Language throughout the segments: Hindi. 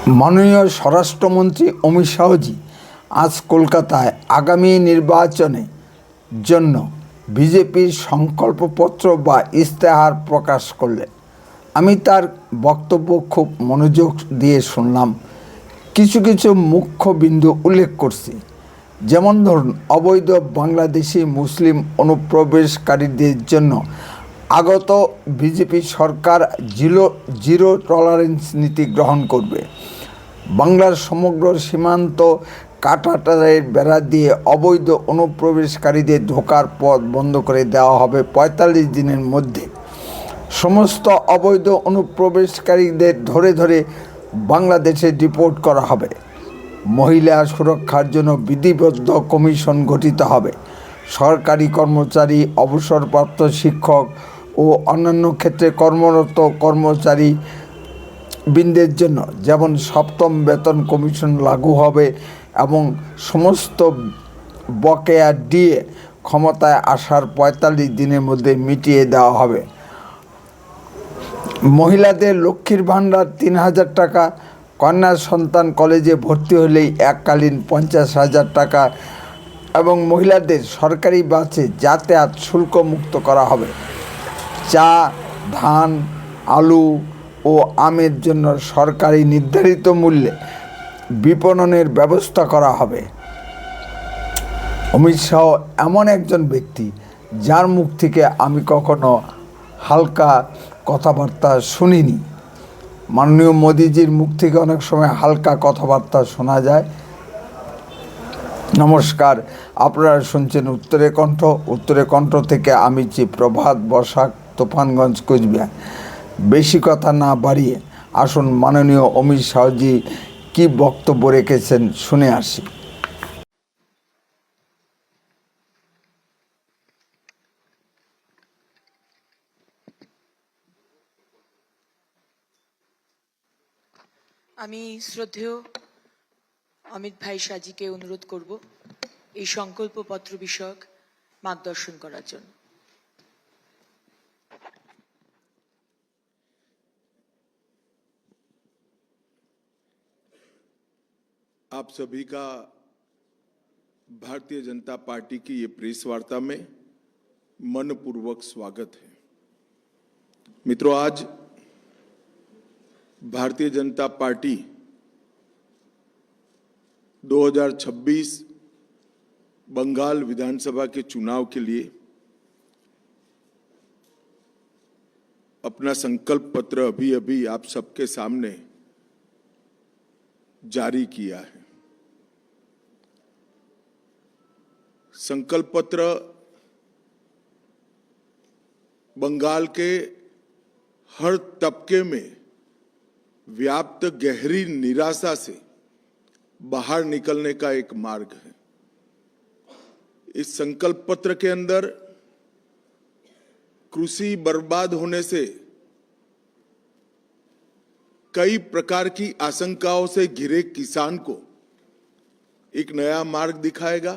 মাননীয় স্বরাষ্ট্রমন্ত্রী অমিত শাহজি আজ কলকাতায় আগামী নির্বাচনের জন্য বিজেপির সংকল্পপত্র বা ইস্তেহার প্রকাশ করলেন। আমি তার বক্তব্য খুব মনোযোগ দিয়ে শুনলাম। কিছু কিছু মুখ্য বিন্দু উল্লেখ করছি, যেমন ধরুন, অবৈধ বাংলাদেশি মুসলিম অনুপ্রবেশকারীদের জন্য আগত বিজেপি সরকার জিরো টলারেন্স নীতি গ্রহণ করবে। বাংলার সমগ্র সীমান্ত কাঁটাতারের বেড়া দিয়ে অবৈধ অনুপ্রবেশকারীদের ঢোকার পথ বন্ধ করে দেওয়া হবে ৪৫ দিনের মধ্যে। সমস্ত অবৈধ অনুপ্রবেশকারীদের ধরে ধরে বাংলাদেশে ডিপোর্ট করা হবে। মহিলা সুরক্ষার জন্য বিধিবদ্ধ কমিশন গঠিত হবে। সরকারি কর্মচারী, অবসরপ্রাপ্ত শিক্ষক ও অন্যান্য ক্ষেত্রে কর্মরত কর্মচারী বৃন্দের জন্য যেমন সপ্তম বেতন কমিশন লাগু হবে এবং সমস্ত বকেয়া ডিএ ক্ষমতায় আসার ৪৫ দিনের মধ্যে মিটিয়ে দেওয়া হবে। মহিলাদের লক্ষ্মীর ভাণ্ডার ৩,০০০ টাকা, কন্যা সন্তান কলেজে ভর্তি হলেই এককালীন ৫০,০০০ টাকা এবং মহিলাদের সরকারি বাসে যাতায়াত শুল্ক মুক্ত করা হবে। চা, ধান, আলু ও আমের জন্য সরকারি নির্ধারিত মূল্যে বিপণনের ব্যবস্থা করা হবে। অমিত শাহ এমন একজন ব্যক্তি যার মুখ থেকে আমি কখনো হালকা কথাবার্তা শুনিনি। মাননীয় মোদিজির মুখ থেকে অনেক সময় হালকা কথাবার্তা শোনা যায়। নমস্কার, আপনারা শুনছেন উত্তরে কণ্ঠ। উত্তরে কণ্ঠ থেকে আমি প্রভাত বসাক, তুফানগঞ্জ, কোচবিহার। বেশি কথা না বাড়িয়ে আসুন মাননীয় অমিত শাহজি কি বক্তব্য রেখেছেন শুনে আসি। আমি শ্রদ্ধেয় অমিত ভাই শাহজিকে অনুরোধ করব এই সংকল্পপত্র বিষয়ক মার্গদর্শন করার জন্য। आप सभी का भारतीय जनता पार्टी की ये प्रेस वार्ता में मनपूर्वक स्वागत है। मित्रों, आज भारतीय जनता पार्टी 2026 बंगाल विधानसभा के चुनाव के लिए अपना संकल्प पत्र अभी आप सबके सामने जारी किया है। संकल्प पत्र बंगाल के हर तबके में व्याप्त गहरी निराशा से बाहर निकलने का एक मार्ग है। इस संकल्प पत्र के अंदर कृषि बर्बाद होने से कई प्रकार की आशंकाओं से घिरे किसान को एक नया मार्ग दिखाएगा।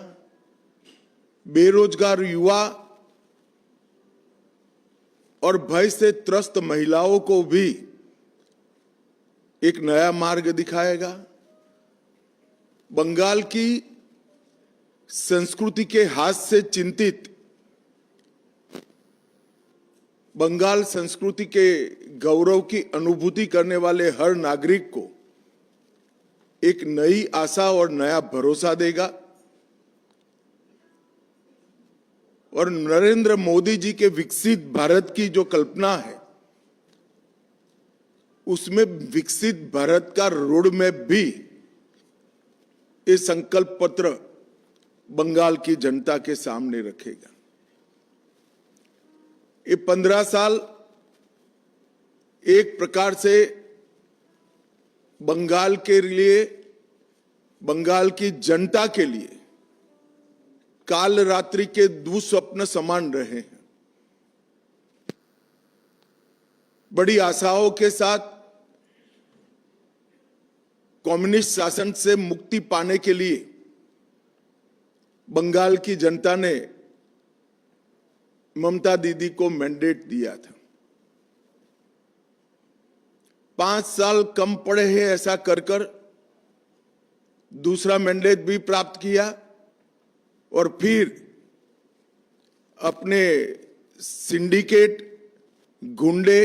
बेरोजगार युवा और भय से त्रस्त महिलाओं को भी एक नया मार्ग दिखाएगा। बंगाल की संस्कृति के हाथ से चिंतित, बंगाल संस्कृति के गौरव की अनुभूति करने वाले हर नागरिक को एक नई आशा और नया भरोसा देगा। और नरेंद्र मोदी जी के विकसित भारत की जो कल्पना है, उसमें विकसित भारत का रोड मैप भी ये संकल्प पत्र बंगाल की जनता के सामने रखेगा। ये 15 साल एक प्रकार से बंगाल के लिए, बंगाल की जनता के लिए काल रात्रि के दुस्वप्न समान रहे हैं। बड़ी आशाओं के साथ कम्युनिस्ट शासन से मुक्ति पाने के लिए बंगाल की जनता ने ममता दीदी को मैंडेट दिया था। 5 साल कम पड़े हैं ऐसा कर कर दूसरा मैंडेट भी प्राप्त किया और फिर अपने सिंडिकेट, गुंडे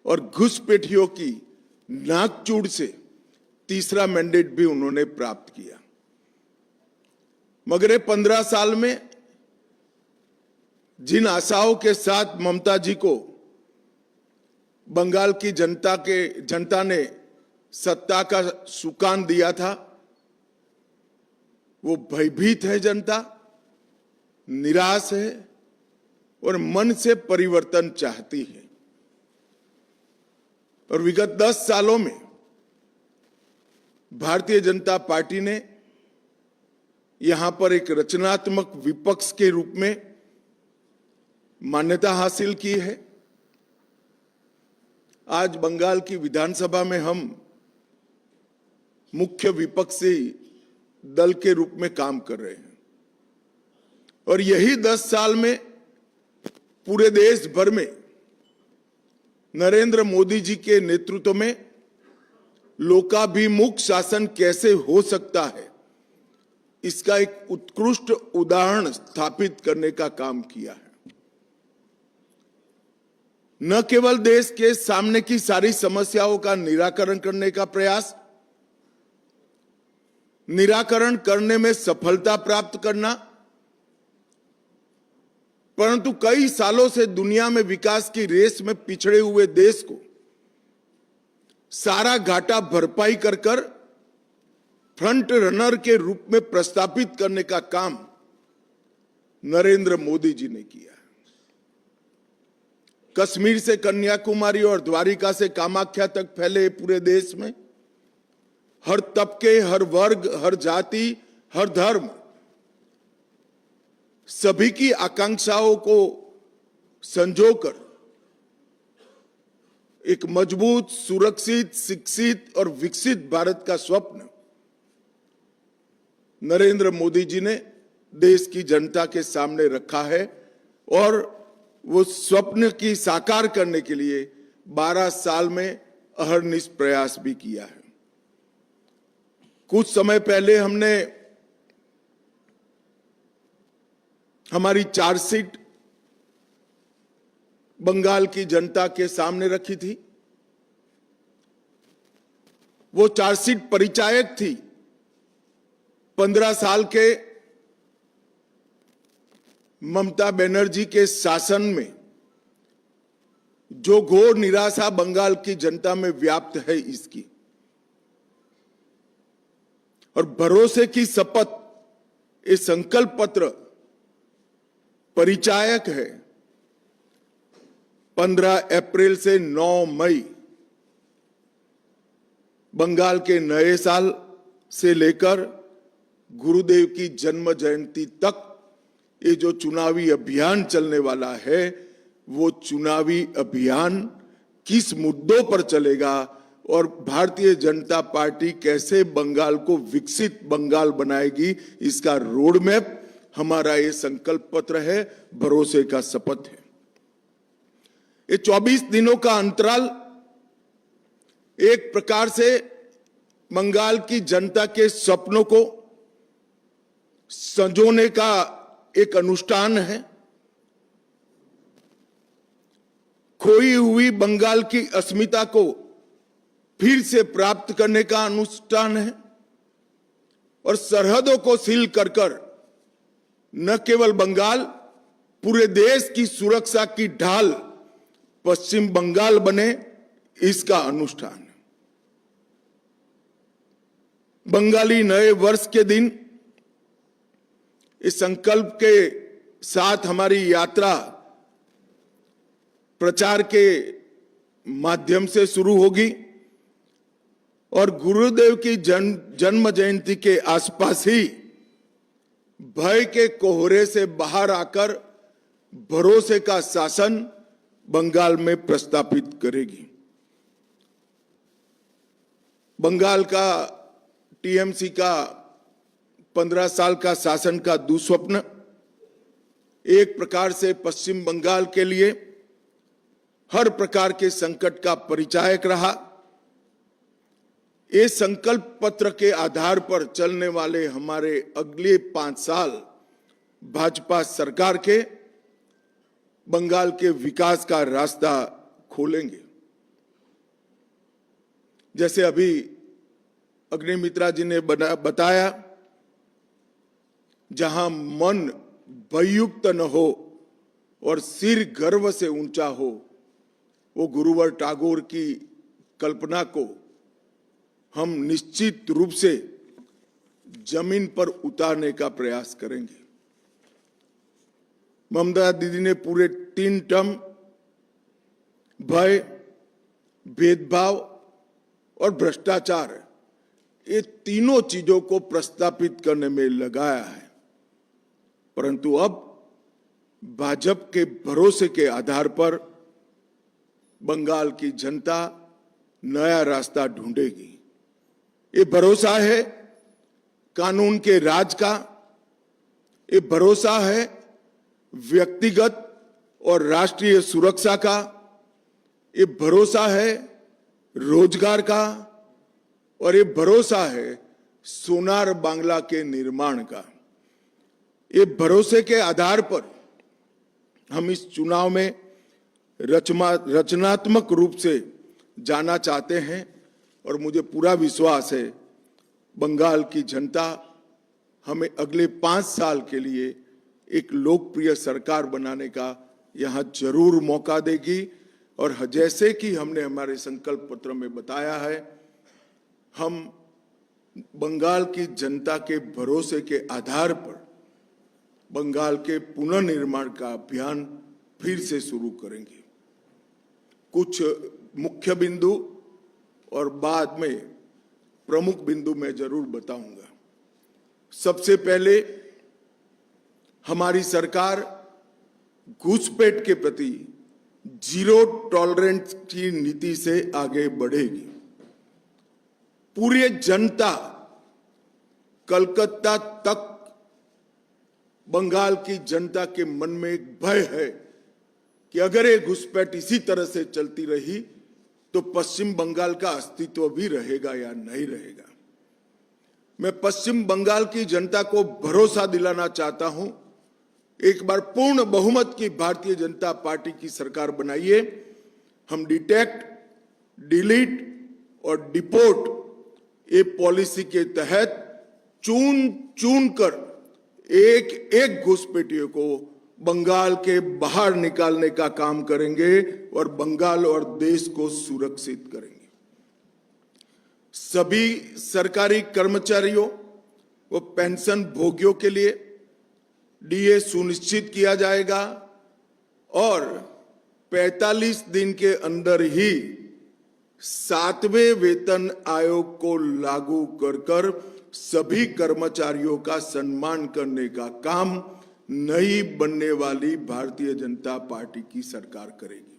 और घुसपैठियों की नाकचूड़ से तीसरा मैंडेट भी उन्होंने प्राप्त किया। मगर 15 साल में जिन आशाओं के साथ ममता जी को बंगाल की जनता ने सत्ता का सुकान दिया था, वो भयभीत है जनता, निराश है और मन से परिवर्तन चाहती है। और विगत 10 सालों में भारतीय जनता पार्टी ने यहां पर एक रचनात्मक विपक्ष के रूप में मान्यता हासिल की है। आज बंगाल की विधानसभा में हम मुख्य विपक्षी दल के रूप में काम कर रहे हैं और यही 10 साल में पूरे देश भर में नरेंद्र मोदी जी के नेतृत्व में लोकाभिमुख शासन कैसे हो सकता है, इसका एक उत्कृष्ट उदाहरण स्थापित करने का काम किया है। न केवल देश के सामने की सारी समस्याओं का निराकरण करने का प्रयास, निराकरण करने में सफलता प्राप्त करना, परंतु कई सालों से दुनिया में विकास की रेस में पिछड़े हुए देश को सारा घाटा भरपाई कर कर फ्रंट रनर के रूप में प्रस्थापित करने का काम नरेंद्र मोदी जी ने किया। कश्मीर से कन्याकुमारी और द्वारिका से कामाख्या तक फैले पूरे देश में हर तबके, हर वर्ग, हर जाति, हर धर्म, सभी की आकांक्षाओं को संजोकर एक मजबूत, सुरक्षित, शिक्षित और विकसित भारत का स्वप्न नरेंद्र मोदी जी ने देश की जनता के सामने रखा है और वो स्वप्न की साकार करने के लिए 12 साल में अहरनिश प्रयास भी किया है। कुछ समय पहले हमने हमारी चार्जशीट बंगाल की जनता के सामने रखी थी। वो चार्जशीट परिचायक थी 15 साल के ममता बनर्जी के शासन में जो घोर निराशा बंगाल की जनता में व्याप्त है इसकी, और भरोसे की शपथ, ये संकल्प पत्र परिचायक है। 15 अप्रैल से 9 मई बंगाल के नए साल से लेकर गुरुदेव की जन्म जयंती तक ये जो चुनावी अभियान चलने वाला है, वो चुनावी अभियान किस मुद्दों पर चलेगा और भारतीय जनता पार्टी कैसे बंगाल को विकसित बंगाल बनाएगी, इसका रोड मैप हमारा ये संकल्प पत्र है, भरोसे का शपथ है। ये 24 दिनों का अंतराल एक प्रकार से बंगाल की जनता के सपनों को संजोने का एक अनुष्ठान है। खोई हुई बंगाल की अस्मिता को फिर से प्राप्त करने का अनुष्ठान है और सरहदों को सील कर कर न केवल बंगाल, पूरे देश की सुरक्षा की ढाल पश्चिम बंगाल बने, इसका अनुष्ठान है। बंगाली नए वर्ष के दिन इस संकल्प के साथ हमारी यात्रा प्रचार के माध्यम से शुरू होगी और गुरुदेव की जन्म जयंती के आसपास ही भय के कोहरे से बाहर आकर भरोसे का शासन बंगाल में प्रस्थापित करेगी। बंगाल का टीएमसी का 15 साल का शासन का दुस्वप्न एक प्रकार से पश्चिम बंगाल के लिए हर प्रकार के संकट का परिचायक रहा। ये संकल्प पत्र के आधार पर चलने वाले हमारे अगले 5 साल भाजपा सरकार के बंगाल के विकास का रास्ता खोलेंगे। जैसे अभी अग्निमित्रा जी ने बताया, जहां मन भययुक्त न हो और सिर गर्व से ऊंचा हो, वो गुरुवर टैगोर की कल्पना को हम निश्चित रूप से जमीन पर उतारने का प्रयास करेंगे। ममता दीदी ने पूरे 3 टर्म भय, भेदभाव और भ्रष्टाचार, ये तीनों चीजों को प्रस्तापित करने में लगाया है, परंतु अब भाजपा के भरोसे के आधार पर बंगाल की जनता नया रास्ता ढूंढेगी। ये भरोसा है कानून के राज का, ये भरोसा है व्यक्तिगत और राष्ट्रीय सुरक्षा का, ये भरोसा है रोजगार का, और ये भरोसा है सोनार बांग्ला के निर्माण का। ये भरोसे के आधार पर हम इस चुनाव में रचनात्मक रूप से जाना चाहते हैं, और मुझे पूरा विश्वास है बंगाल की जनता हमें अगले 5 साल के लिए एक लोकप्रिय सरकार बनाने का यहां जरूर मौका देगी। और जैसे कि हमने हमारे संकल्प पत्र में बताया है, हम बंगाल की जनता के भरोसे के आधार पर बंगाल के पुनर्निर्माण का अभियान फिर से शुरू करेंगे। कुछ मुख्य बिंदु और बाद में प्रमुख बिंदु मैं जरूर बताऊंगा। सबसे पहले, हमारी सरकार घुसपैठ के प्रति जीरो टॉलरेंस की नीति से आगे बढ़ेगी। पूरी जनता कलकत्ता तक बंगाल की जनता के मन में एक भय है कि अगर ये घुसपैठ इसी तरह से चलती रही तो पश्चिम बंगाल का अस्तित्व भी रहेगा या नहीं रहेगा। मैं पश्चिम बंगाल की जनता को भरोसा दिलाना चाहता हूं, एक बार पूर्ण बहुमत की भारतीय जनता पार्टी की सरकार बनाइए। हम डिटेक्ट, डिलीट और डिपोर्ट ये पॉलिसी के तहत चुन चुन कर एक एक घुसपैठियों को बंगाल के बाहर निकालने का काम करेंगे और बंगाल और देश को सुरक्षित करेंगे। सभी सरकारी कर्मचारियों व पेंशन भोगियों के लिए डीए सुनिश्चित किया जाएगा और 45 दिन के अंदर ही 7वें वेतन आयोग को लागू कर सभी कर्मचारियों का सम्मान करने का काम नई बनने वाली भारतीय जनता पार्टी की सरकार करेगी।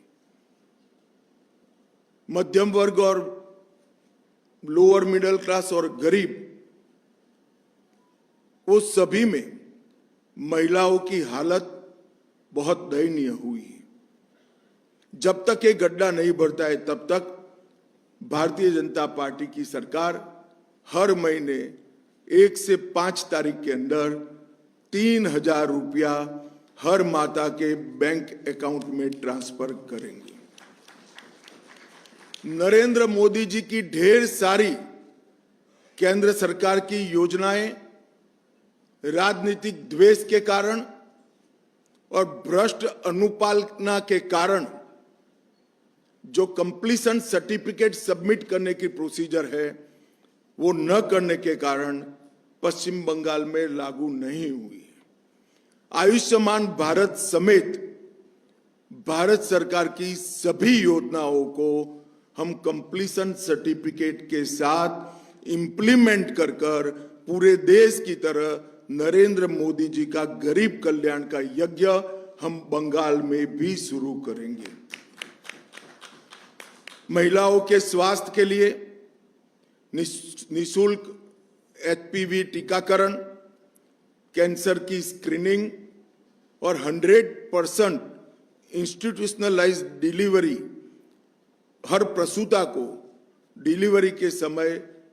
मध्यम वर्ग और लोअर मिडिल क्लास और गरीब, वो सभी में महिलाओं की हालत बहुत दयनीय हुई है। जब तक ये गड्ढा नहीं भरता है तब तक भारतीय जनता पार्टी की सरकार हर महीने 1 से 5 तारीख के अंदर 3,000 रुपया हर माता के बैंक अकाउंट में ट्रांसफर करेंगे। नरेंद्र मोदी जी की ढेर सारी केंद्र सरकार की योजनाएं राजनीतिक द्वेष के कारण और भ्रष्ट अनुपालना के कारण जो कंप्लीशन सर्टिफिकेट सबमिट करने की प्रोसीजर है वो न करने के कारण पश्चिम बंगाल में लागू नहीं हुई है। आयुष्मान भारत समेत भारत सरकार की सभी योजनाओं को हम कंप्लीशन सर्टिफिकेट के साथ इंप्लीमेंट कर पूरे देश की तरह नरेंद्र मोदी जी का गरीब कल्याण का यज्ञ हम बंगाल में भी शुरू करेंगे। महिलाओं के स्वास्थ्य के लिए निःशुल्क एचपीवी टीकाकरण, कैंसर की स्क्रीनिंग और 100% इंस्टीट्यूशनलाइज्ड डिलीवरी, हर प्रसूता को डिलीवरी के समय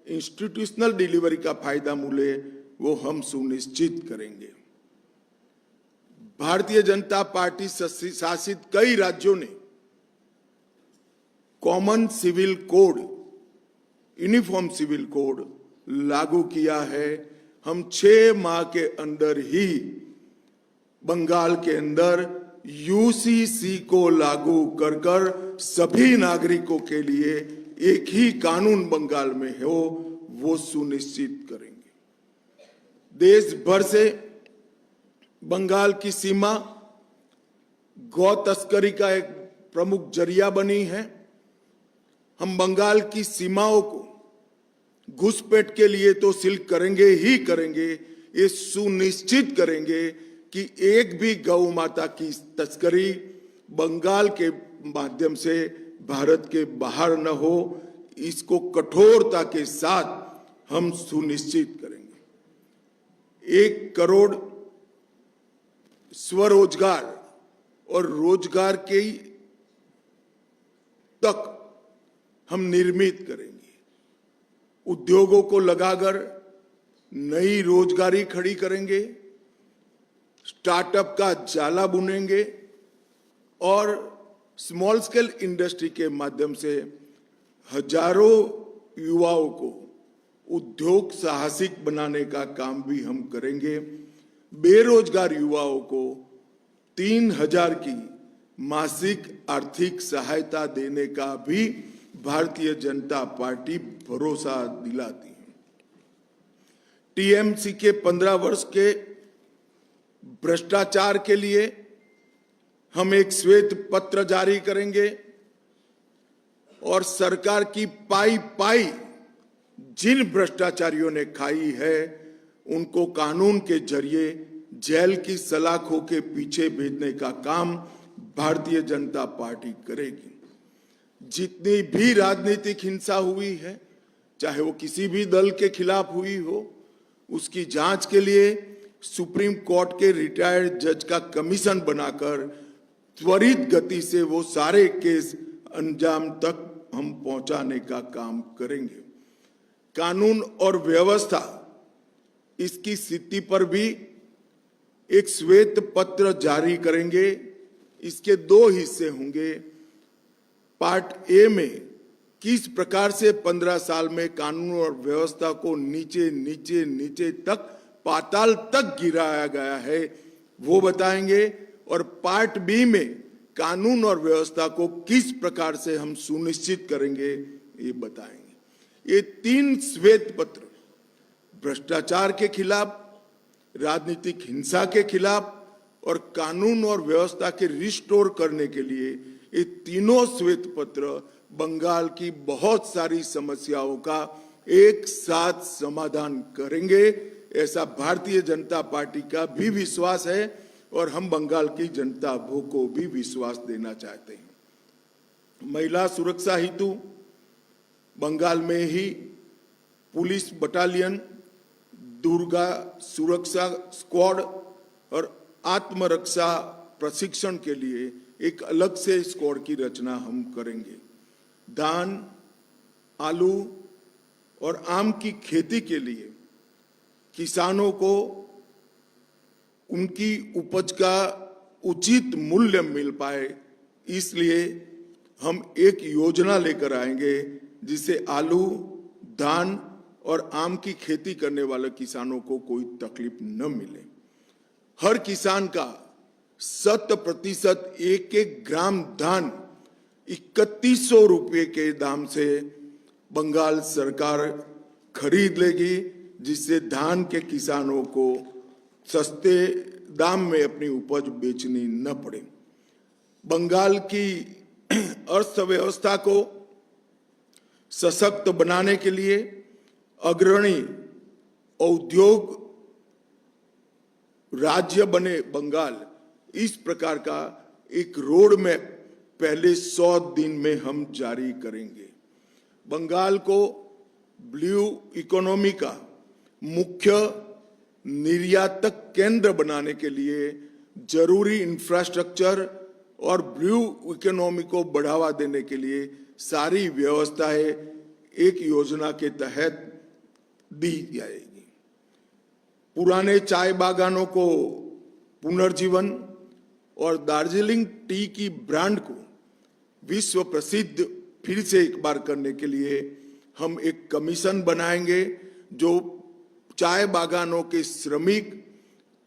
इंस्टीट्यूशनल डिलीवरी का फायदा मिले वो हम सुनिश्चित करेंगे। भारतीय जनता पार्टी शासित कई राज्यों ने common civil code, uniform civil code लागू किया है। हम 6 माह के अंदर ही बंगाल के अंदर यूसीसी को लागू कर कर सभी नागरिकों के लिए एक ही कानून बंगाल में हो वो सुनिश्चित करेंगे। देश भर से बंगाल की सीमा गौ तस्करी का एक प्रमुख जरिया बनी है। हम बंगाल की सीमाओं को घुसपैठ के लिए तो सील करेंगे ही करेंगे, ये सुनिश्चित करेंगे कि एक भी गौ माता की तस्करी बंगाल के माध्यम से भारत के बाहर न हो, इसको कठोरता के साथ हम सुनिश्चित करेंगे। 1 करोड़ स्वरोजगार और रोजगार के तक हम निर्मित करेंगे। उद्योगों को लगाकर नई रोजगारी खड़ी करेंगे, स्टार्टअप का जाला बुनेंगे और स्मॉल स्केल इंडस्ट्री के माध्यम से हजारों युवाओं को उद्योग साहसिक बनाने का काम भी हम करेंगे। बेरोजगार युवाओं को 3000 की मासिक आर्थिक सहायता देने का भी भारतीय जनता पार्टी भरोसा दिलाती है। टीएमसी के 15 वर्ष के भ्रष्टाचार के लिए हम एक श्वेत पत्र जारी करेंगे और सरकार की पाई पाई जिन भ्रष्टाचारियों ने खाई है उनको कानून के जरिए जेल की सलाखों के पीछे भेजने का काम भारतीय जनता पार्टी करेगी। जितनी भी राजनीतिक हिंसा हुई है, चाहे वो किसी भी दल के खिलाफ हुई हो, उसकी जांच के लिए सुप्रीम कोर्ट के रिटायर्ड जज का कमीशन बनाकर त्वरित गति से वो सारे केस अंजाम तक हम पहुंचाने का काम करेंगे। कानून और व्यवस्था इसकी स्थिति पर भी एक श्वेत पत्र जारी करेंगे। इसके 2 हिस्से होंगे। पार्ट ए में किस प्रकार से 15 साल में कानून और व्यवस्था को नीचे नीचे नीचे तक पाताल तक गिराया गया है वो बताएंगे, और पार्ट बी में कानून और व्यवस्था को किस प्रकार से हम सुनिश्चित करेंगे ये बताएंगे। ये 3 श्वेत पत्र भ्रष्टाचार के खिलाफ, राजनीतिक हिंसा के खिलाफ और कानून और व्यवस्था के रिस्टोर करने के लिए ये तीनों श्वेत पत्र बंगाल की बहुत सारी समस्याओं का एक साथ समाधान करेंगे। ऐसा भारतीय जनता पार्टी का भी विश्वास है और हम बंगाल की जनता को भी विश्वास देना चाहते हैं। महिला सुरक्षा हेतु बंगाल में ही पुलिस बटालियन, दुर्गा सुरक्षा स्क्वाड और आत्मरक्षा प्रशिक्षण के लिए एक अलग से स्क्वाड की रचना हम करेंगे। धान, आलू और आम की खेती के लिए किसानों को उनकी उपज का उचित मूल्य मिल पाए, इसलिए हम एक योजना लेकर आएंगे जिससे आलू, धान और आम की खेती करने वाले किसानों को कोई तकलीफ न मिले। हर किसान का 100% 1-1 ग्राम धान 3100 रुपये के दाम से बंगाल सरकार खरीद लेगी, जिससे धान के किसानों को सस्ते दाम में अपनी उपज बेचनी न पड़े। बंगाल की अर्थव्यवस्था को सशक्त बनाने के लिए अग्रणी औद्योग राज्य बने बंगाल, इस प्रकार का एक रोड मैप पहले 100 दिन में हम जारी करेंगे। बंगाल को ब्लू इकोनॉमी का मुख्य निर्यातक केंद्र बनाने के लिए जरूरी इंफ्रास्ट्रक्चर और ब्लू इकोनॉमी को बढ़ावा देने के लिए सारी व्यवस्थाएं एक योजना के तहत दी जाएगी। पुराने चाय बागानों को पुनर्जीवन और दार्जिलिंग टी की ब्रांड को विश्व प्रसिद्ध फिर से एक बार करने के लिए हम एक कमीशन बनाएंगे जो चाय बागानों के श्रमिक,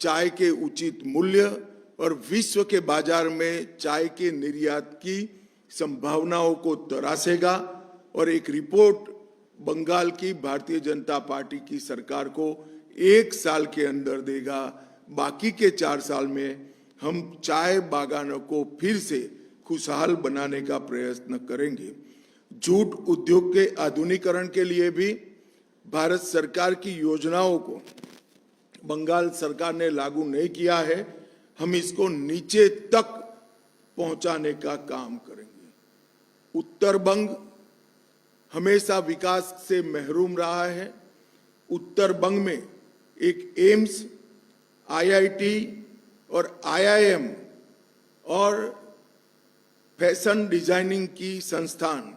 चाय के उचित मूल्य और विश्व के बाजार में चाय के निर्यात की संभावनाओं को तरासेगा और एक रिपोर्ट बंगाल की भारतीय जनता पार्टी की सरकार को 1 साल के अंदर देगा। बाकी के 4 साल में हम चाय बागानों को फिर से खुशहाल बनाने का प्रयत्न करेंगे। जूट उद्योग के आधुनिकीकरण के लिए भी भारत सरकार की योजनाओं को बंगाल सरकार ने लागू नहीं किया है। हम इसको नीचे तक पहुंचाने का काम करेंगे। उत्तर बंग हमेशा विकास से महरूम रहा है। उत्तर बंग में एक एम्स, आईआईटी और आईआईएम और फैशन डिजाइनिंग की संस्थान,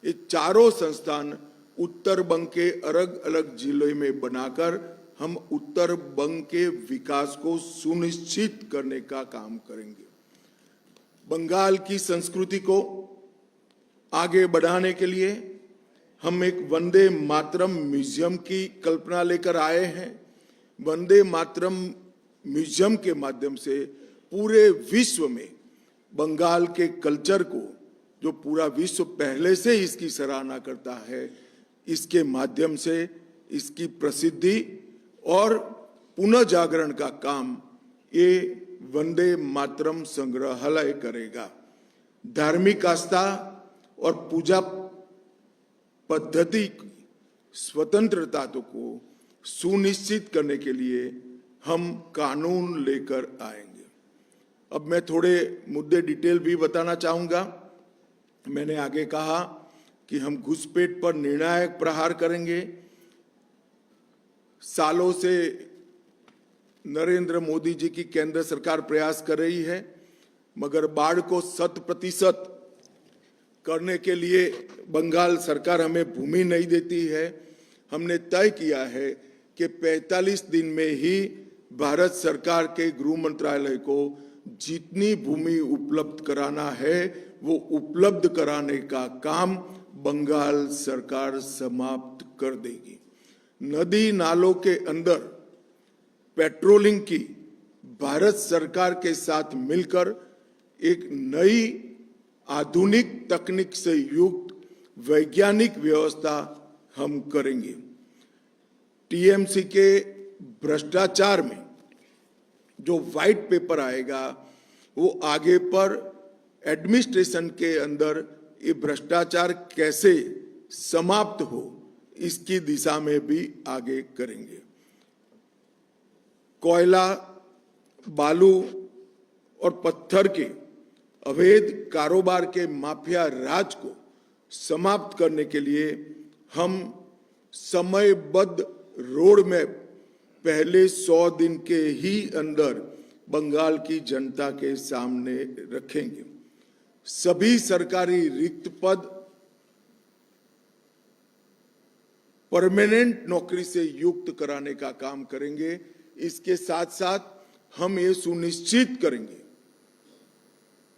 ये चारों संस्थान उत्तर बंग के अलग अलग जिलों में बनाकर हम उत्तर बंग के विकास को सुनिश्चित करने का काम करेंगे। बंगाल की संस्कृति को आगे बढ़ाने के लिए हम एक वंदे मातरम म्यूजियम की कल्पना लेकर आए हैं। वंदे मातरम म्यूजियम के माध्यम से पूरे विश्व में बंगाल के कल्चर को, जो पूरा विश्व पहले से इसकी सराहना करता है, इसके माध्यम से इसकी प्रसिद्धि और पुनः जागरण का काम ये वंदे मातरम संग्रहालय करेगा। धार्मिक आस्था और पूजा पद्धति की स्वतंत्रता को सुनिश्चित करने के लिए हम कानून लेकर आएंगे। अब मैं थोड़े मुद्दे डिटेल भी बताना चाहूंगा। मैंने आगे कहा कि हम घुसपैठ पर निर्णायक प्रहार करेंगे। सालों से नरेंद्र मोदी जी की केंद्र सरकार प्रयास कर रही है, मगर बाढ़ को 100% करने के लिए बंगाल सरकार हमें भूमि नहीं देती है। हमने तय किया है कि 45 दिन में ही भारत सरकार के गृह मंत्रालय को जितनी भूमि उपलब्ध कराना है वो उपलब्ध कराने का काम बंगाल सरकार समाप्त कर देगी। नदी नालों के अंदर पेट्रोलिंग की भारत सरकार के साथ मिलकर एक नई आधुनिक तकनीक से युक्त वैज्ञानिक व्यवस्था हम करेंगे। टीएमसी के भ्रष्टाचार में जो व्हाइट पेपर आएगा वो आगे पर एडमिनिस्ट्रेशन के अंदर ये भ्रष्टाचार कैसे समाप्त हो इसकी दिशा में भी आगे करेंगे। कोयला, बालू और पत्थर के अवैध कारोबार के माफिया राज को समाप्त करने के लिए हम समयबद्ध रोड मैप पहले 100 दिन के ही अंदर बंगाल की जनता के सामने रखेंगे। सभी सरकारी रिक्त पद परमानेंट नौकरी से युक्त कराने का काम करेंगे। इसके साथ साथ हम ये सुनिश्चित करेंगे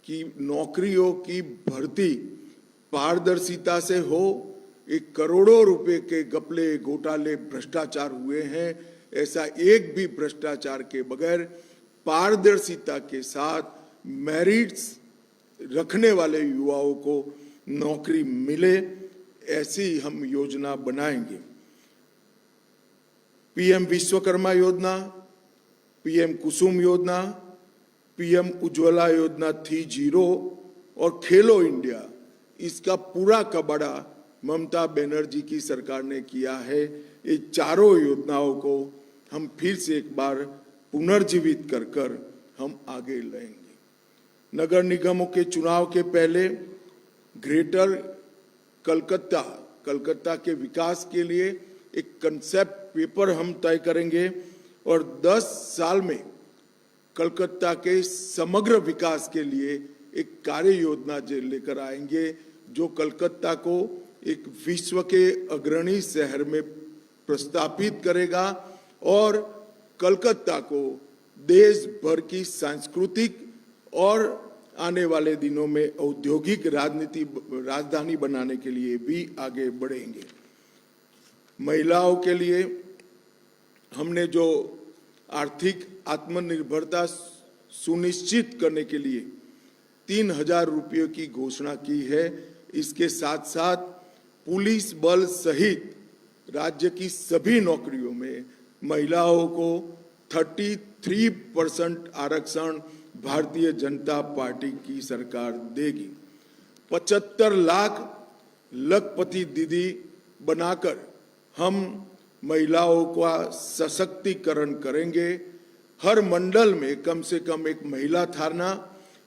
कि नौकरियों की भर्ती पारदर्शिता से हो। एक करोड़ों रुपए के घपले, घोटाले, भ्रष्टाचार हुए हैं, ऐसा एक भी भ्रष्टाचार के बगैर पारदर्शिता के साथ मेरिट्स रखने वाले युवाओं को नौकरी मिले, ऐसी हम योजना बनाएंगे। पीएम विश्वकर्मा योजना, पीएम कुसुम योजना, पीएम उज्ज्वला योजना 3.0 और खेलो इंडिया, इसका पूरा कबाड़ा ममता बनर्जी की सरकार ने किया है। ये चारों योजनाओं को हम फिर से एक बार पुनर्जीवित कर हम आगे लाएंगे। नगर निगमों के चुनाव के पहले ग्रेटर कलकत्ता के विकास के लिए एक कंसेप्ट पेपर हम तय करेंगे और 10 साल में कलकत्ता के समग्र विकास के लिए एक कार्य योजना लेकर आएंगे जो कलकत्ता को एक विश्व के अग्रणी शहर में प्रस्थापित करेगा और कलकत्ता को देश भर की सांस्कृतिक और आने वाले दिनों में औद्योगिक राजधानी बनाने के लिए भी आगे बढ़ेंगे। महिलाओं के लिए हमने जो आर्थिक आत्मनिर्भरता सुनिश्चित करने के लिए 3,000 रुपयों की घोषणा की है। इसके साथ साथ पुलिस बल सहित राज्य की सभी नौकरियों में महिलाओं को 33% आरक्षण भारतीय जनता पार्टी की सरकार देगी। 75 लाख लखपति दीदी बनाकर हम महिलाओं का सशक्तिकरण करेंगे। हर मंडल में कम से कम एक महिला थाना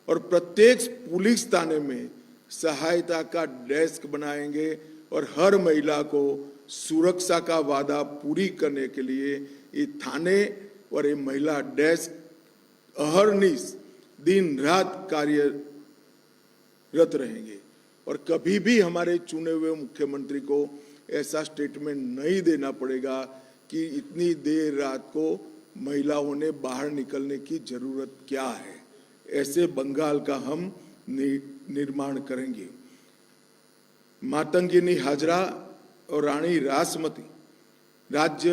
और प्रत्येक पुलिस थाने में सहायता का डेस्क बनाएंगे और हर महिला को सुरक्षा का वादा पूरी करने के लिए ये थाने और ये महिला डेस्क अहर्निश दिन रात कार्यरत रहेंगे। और कभी भी हमारे चुने हुए मुख्यमंत्री को ऐसा स्टेटमेंट नहीं देना पड़ेगा कि इतनी देर रात को महिलाओं ने बाहर निकलने की जरूरत क्या है। ऐसे बंगाल का हम निर्माण करेंगे। मातंगिनी हाजरा और रानी रासमती राज्य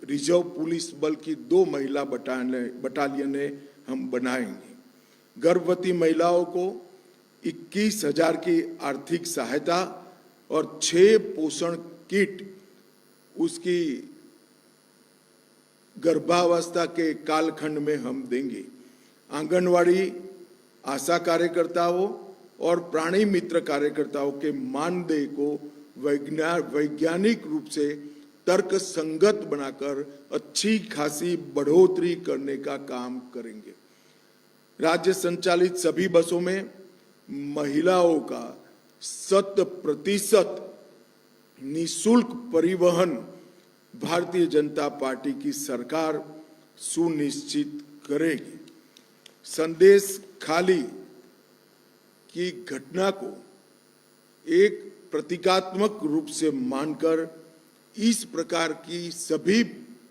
रिजर्व पुलिस बल की 2 महिला बटालियनें हम बनाएंगे। गर्भवती महिलाओं को 21,000 की आर्थिक सहायता और 6 पोषण किट उसकी गर्भावस्था के कालखंड में हम देंगे। आंगनवाड़ी आशा कार्यकर्ताओं और प्राणी मित्र कार्यकर्ताओं के मानदेय को वैज्ञानिक रूप से तर्क संगत बनाकर अच्छी खासी बढ़ोतरी करने का काम करेंगे। राज्य संचालित सभी बसों में महिलाओं का 100% निःशुल्क परिवहन भारतीय जनता पार्टी की सरकार सुनिश्चित करेगी। संदेश खाली की घटना को एक प्रतीकात्मक रूप से मानकर इस प्रकार की सभी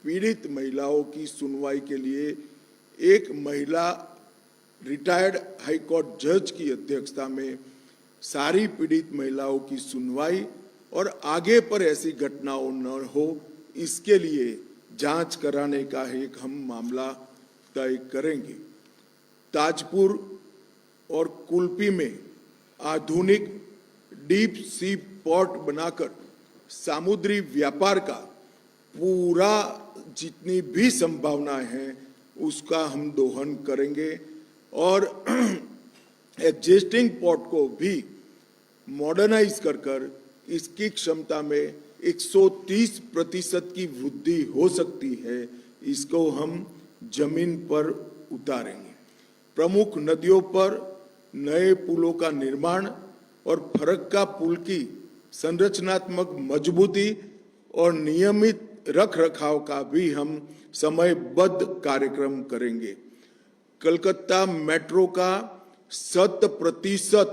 पीड़ित महिलाओं की सुनवाई के लिए एक महिला रिटायर्ड हाई कोर्ट जज की अध्यक्षता में सारी पीड़ित महिलाओं की सुनवाई और आगे पर ऐसी घटनाओं न हो इसके लिए जांच कराने का एक हम मामला तय करेंगे। ताजपुर और कुल्पी में आधुनिक डीप सी पोर्ट बनाकर समुद्री व्यापार का पूरा जितनी भी संभावनाएं हैं उसका हम दोहन करेंगे और एग्जिस्टिंग पोर्ट को भी मॉडर्नाइज कर इसकी क्षमता में 130% की वृद्धि हो सकती है। इसको हम जमीन पर उतारेंगे। प्रमुख नदियों पर नए पुलों का निर्माण और फरक्का पुल की संरचनात्मक मजबूती और नियमित रखरखाव का भी हम समयबद्ध कार्यक्रम करेंगे। कलकत्ता मेट्रो का 100%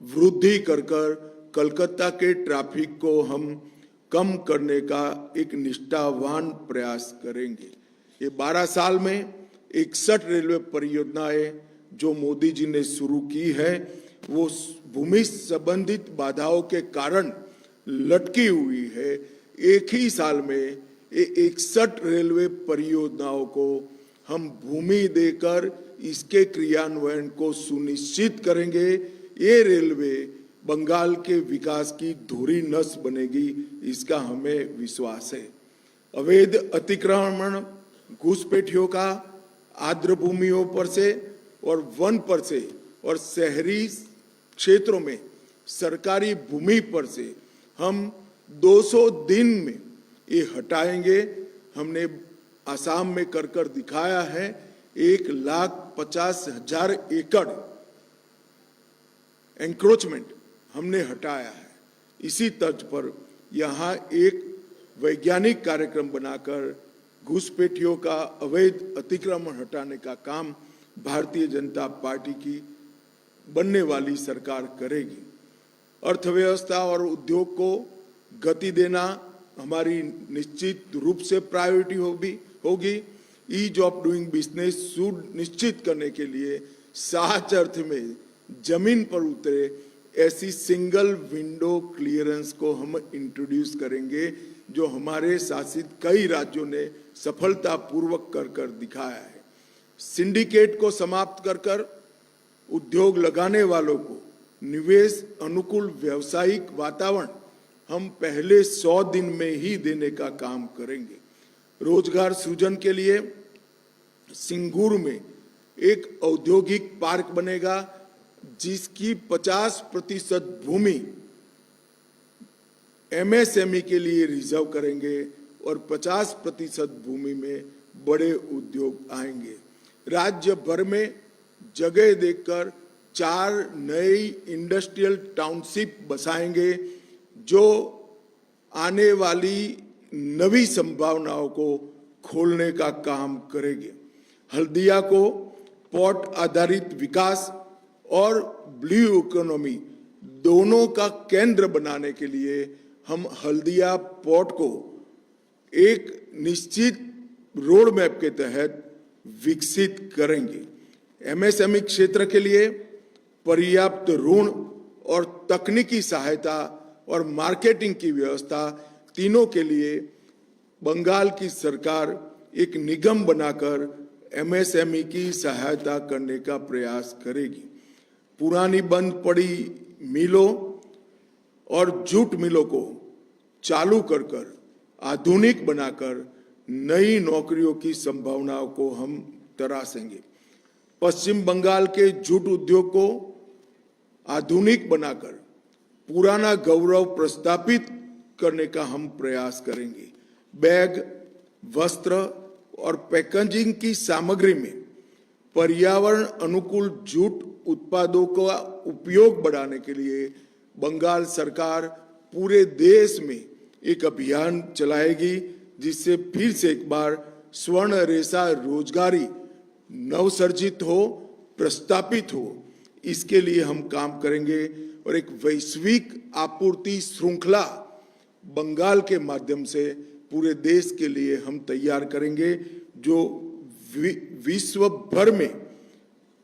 वृद्धि कर कलकत्ता के ट्रैफिक को हम कम करने का एक निष्ठावान प्रयास करेंगे। ये 12 साल में 61 रेलवे परियोजनाएं जो मोदी जी ने शुरू की है वो भूमि संबंधित बाधाओं के कारण लटकी हुई है। एक ही साल में 61 रेलवे परियोजनाओं को हम भूमि देकर इसके क्रियान्वयन को सुनिश्चित करेंगे। ये रेलवे बंगाल के विकास की धुरी नस बनेगी, इसका हमें विश्वास है। अवैध अतिक्रमण घुसपैठियों का आर्द्र भूमियों पर से और वन पर से और शहरी क्षेत्रों में सरकारी भूमि पर से हम 200 दिन में ये हटाएंगे। हमने आसाम में कर दिखाया है। 1,50,000 एकड़ एंक्रोचमेंट हमने हटाया है। इसी तर्ज पर यहाँ एक वैज्ञानिक कार्यक्रम बनाकर घुसपैठियों का अवैध अतिक्रमण हटाने का काम भारतीय जनता पार्टी की बनने वाली सरकार करेगी। अर्थव्यवस्था और उद्योग को गति देना हमारी निश्चित रूप से प्रायोरिटी होगी। ईज ऑफ डूइंग बिजनेस सुनिश्चित करने के लिए सच अर्थ में जमीन पर उतरे ऐसी सिंगल विंडो क्लियरेंस को हम इंट्रोड्यूस करेंगे, जो हमारे शासित कई राज्यों ने सफलतापूर्वक कर दिखाया है। सिंडिकेट को समाप्त कर उद्योग लगाने वालों को निवेश अनुकूल व्यावसायिक वातावरण हम पहले 100 दिन में ही देने का काम करेंगे। रोजगार सृजन के लिए सिंगूर में एक औद्योगिक पार्क बनेगा, जिसकी 50% भूमि एमएसएमई के लिए रिजर्व करेंगे और 50% भूमि में बड़े उद्योग आएंगे। राज्य भर में जगह देखकर 4 नई इंडस्ट्रियल टाउनशिप बसाएंगे, जो आने वाली नवी संभावनाओं को खोलने का काम करेंगे। हल्दिया को पोर्ट आधारित विकास और ब्लू इकोनॉमी दोनों का केंद्र बनाने के लिए हम हल्दिया पोर्ट को एक निश्चित रोड मैप के तहत विकसित करेंगे। एमएसएमई क्षेत्र के लिए पर्याप्त ऋण और तकनीकी सहायता और मार्केटिंग की व्यवस्था तीनों के लिए बंगाल की सरकार एक निगम बनाकर एमएसएमई की सहायता करने का प्रयास करेगी। पुरानी बंद पड़ी मिलों और जूट मिलों को चालू कर आधुनिक बनाकर नई नौकरियों की संभावनाओं को हम तराशेंगे। पश्चिम बंगाल के जूट उद्योग को आधुनिक बनाकर पुराना गौरव प्रस्थापित करने का हम प्रयास करेंगे। बैग, वस्त्र और पैकेजिंग की सामग्री में पर्यावरण अनुकूल जूट उत्पादों का उपयोग बढ़ाने के लिए बंगाल सरकार पूरे देश में एक अभियान चलाएगी, जिससे फिर से एक बार स्वर्ण रेशा रोजगारी नवसर्जित हो, प्रस्तापित हो। इसके लिए हम काम करेंगे और एक वैश्विक आपूर्ति श्रृंखला बंगाल के माध्यम से पूरे देश के लिए हम तैयार करेंगे, जो विश्व भर में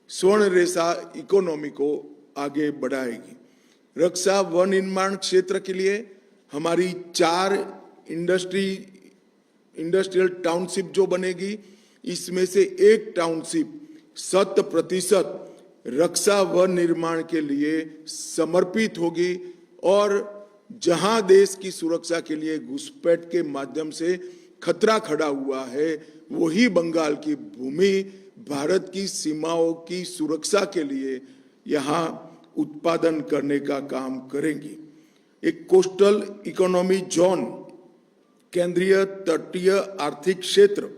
स्वर्ण रेशा इकोनॉमी को आगे बढ़ाएगी। रक्षा वन निर्माण क्षेत्र के लिए हमारी 4 इंडस्ट्रियल टाउनशिप जो बनेगी, इसमें से एक टाउनशिप 100% रक्षा वन निर्माण के लिए समर्पित होगी और जहां देश की सुरक्षा के लिए घुसपैठ के माध्यम से खतरा खड़ा हुआ है, वही बंगाल की भूमि भारत की सीमाओं की सुरक्षा के लिए यहां उत्पादन करने का काम करेंगी। एक कोस्टल इकोनॉमी जोन, केंद्रीय तटीय आर्थिक क्षेत्र,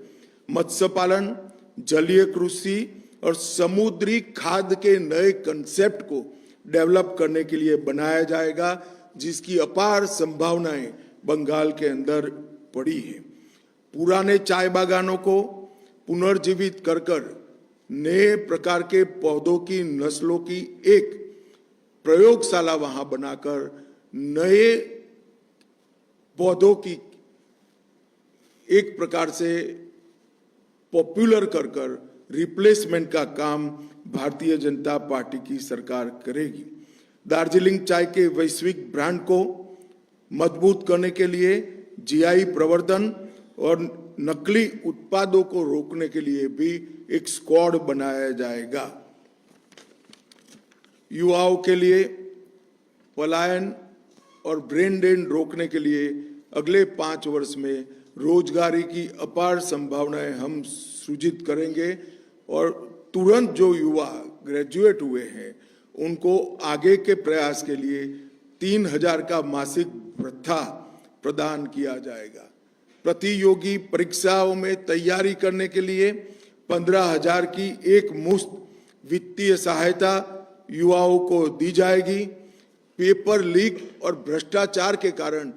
मत्स्य पालन, जलीय कृषि और समुद्री खाद्य के नए कंसेप्ट को डेवलप करने के लिए बनाया जाएगा, जिसकी अपार संभावनाएं बंगाल के अंदर पड़ी है। पुराने चाय बागानों को पुनर्जीवित कर नए प्रकार के पौधों की नस्लों की एक प्रयोगशाला वहां बनाकर नए पौधों की एक प्रकार से पॉपुलर कर रिप्लेसमेंट का काम भारतीय जनता पार्टी की सरकार करेगी। दार्जिलिंग चाय के वैश्विक ब्रांड को मजबूत करने के लिए जीआई प्रवर्धन और नकली उत्पादों को रोकने के लिए भी एक स्क्वाड बनाया जाएगा। युवाओं के लिए पलायन और ब्रेन ड्रेन रोकने के लिए अगले 5 वर्ष में रोजगारी की अपार संभावनाएं हम सृजित करेंगे और तुरंत जो युवा ग्रेजुएट हुए हैं उनको आगे के प्रयास के लिए 3000 का मासिक भत्ता प्रदान किया जाएगा। प्रतियोगी परीक्षाओं में तैयारी करने के लिए 15,000 की एक मुश्त वित्तीय सहायता युवाओं को दी जाएगी। पेपर लीक और भ्रष्टाचार के कारण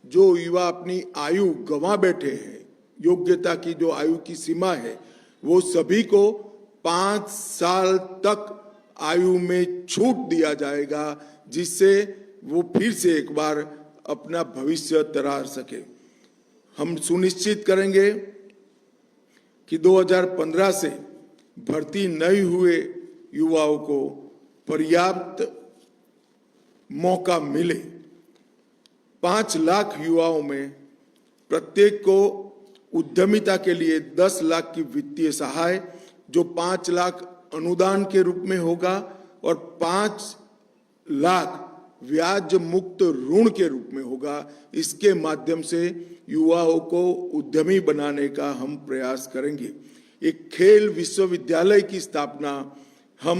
जो युवा अपनी आयु गंवा बैठे हैं, योग्यता की जो आयु की सीमा है, वो सभी को 5 साल तक आयु में छूट दिया जाएगा, जिससे वो फिर से एक बार अपना भविष्य तरार सके। हम सुनिश्चित करेंगे कि 2015 से भर्ती नहीं हुए युवाओं को पर्याप्त मौका मिले। 5 लाख युवाओं में प्रत्येक को उद्यमिता के लिए 10 लाख की वित्तीय सहाय, जो 5 लाख अनुदान के रूप में होगा और 5 लाख ब्याज मुक्त ऋण के रूप में होगा। इसके माध्यम से युवाओं को उद्यमी बनाने का हम प्रयास करेंगे। एक खेल विश्वविद्यालय की स्थापना हम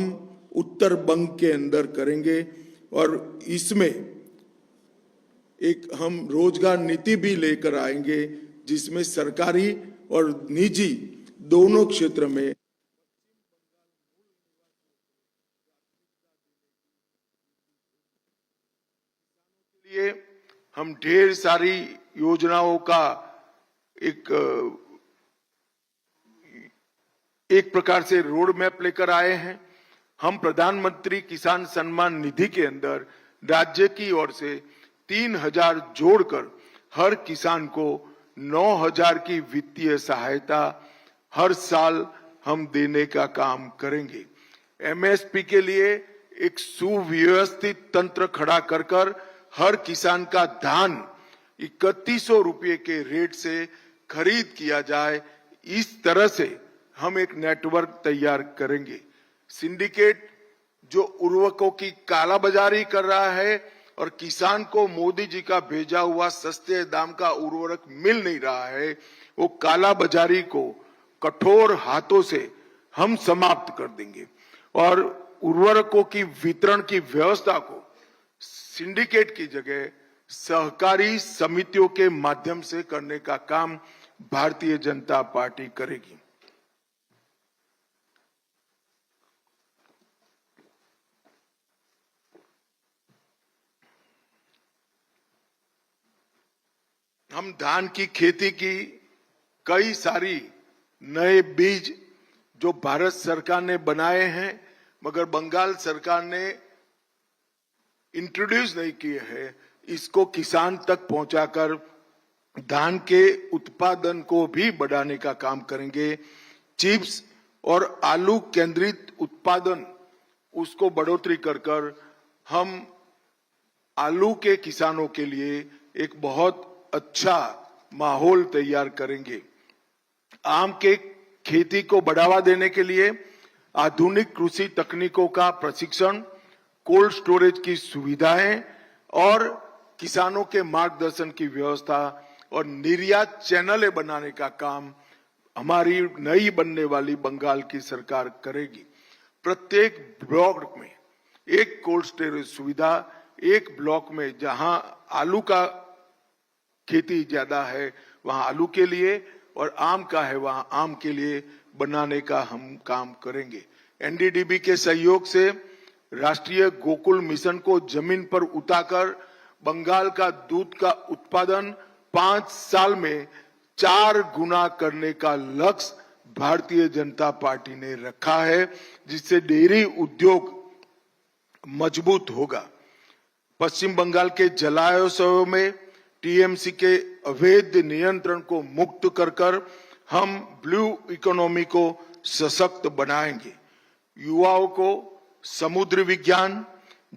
उत्तर बंग के अंदर करेंगे और इसमें एक हम रोजगार नीति भी लेकर आएंगे, जिसमें सरकारी और निजी दोनों क्षेत्र में लिए हम ढेर सारी योजनाओं का एक प्रकार से रोड मैप लेकर आए हैं। हम प्रधानमंत्री किसान सम्मान निधि के अंदर राज्य की ओर से 3,000 जोड़कर हर किसान को 9,000 की वित्तीय सहायता हर साल हम देने का काम करेंगे। एमएसपी के लिए एक सुव्यवस्थित तंत्र खड़ा कर हर किसान का धान 3100 रुपये के रेट से खरीद किया जाए। इस तरह से हम एक नेटवर्क तैयार करेंगे। सिंडिकेट जो उर्वरकों की कालाबाजारी कर रहा है और किसान को मोदी जी का भेजा हुआ सस्ते दाम का उर्वरक मिल नहीं रहा है, वो कालाबाजारी को कठोर हाथों से हम समाप्त कर देंगे और उर्वरकों की वितरण की व्यवस्था को सिंडिकेट की जगह सहकारी समितियों के माध्यम से करने का काम भारतीय जनता पार्टी करेगी। हम धान की खेती की कई सारी नए बीज जो भारत सरकार ने बनाए हैं मगर बंगाल सरकार ने इंट्रोड्यूस नहीं किए हैं, इसको किसान तक पहुंचाकर धान के उत्पादन को भी बढ़ाने का काम करेंगे। चिप्स और आलू केंद्रित उत्पादन उसको बढ़ोतरी कर हम आलू के किसानों के लिए एक बहुत अच्छा माहौल तैयार करेंगे। आम के खेती को बढ़ावा देने के लिए आधुनिक कृषि तकनीकों का प्रशिक्षण, कोल्ड स्टोरेज की सुविधाएं और किसानों के मार्गदर्शन की व्यवस्था और निर्यात चैनलें बनाने का काम हमारी नई बनने वाली बंगाल की सरकार करेगी। प्रत्येक ब्लॉक में एक कोल्ड स्टोरेज सुविधा, एक ब्लॉक में जहां आलू का खेती ज्यादा है वहां आलू के लिए और आम का है वहां आम के लिए बनाने का हम काम करेंगे। एनडीडीबी के सहयोग से राष्ट्रीय गोकुल मिशन को जमीन पर उतारकर बंगाल का दूध का उत्पादन 5 साल में 4 गुना करने का लक्ष्य भारतीय जनता पार्टी ने रखा है, जिससे डेयरी उद्योग मजबूत होगा। पश्चिम बंगाल के जलाशयों में टीएमसी के अवैध नियंत्रण को मुक्त कर हम ब्लू इकोनॉमी को सशक्त बनाएंगे। युवाओं को समुद्र विज्ञान,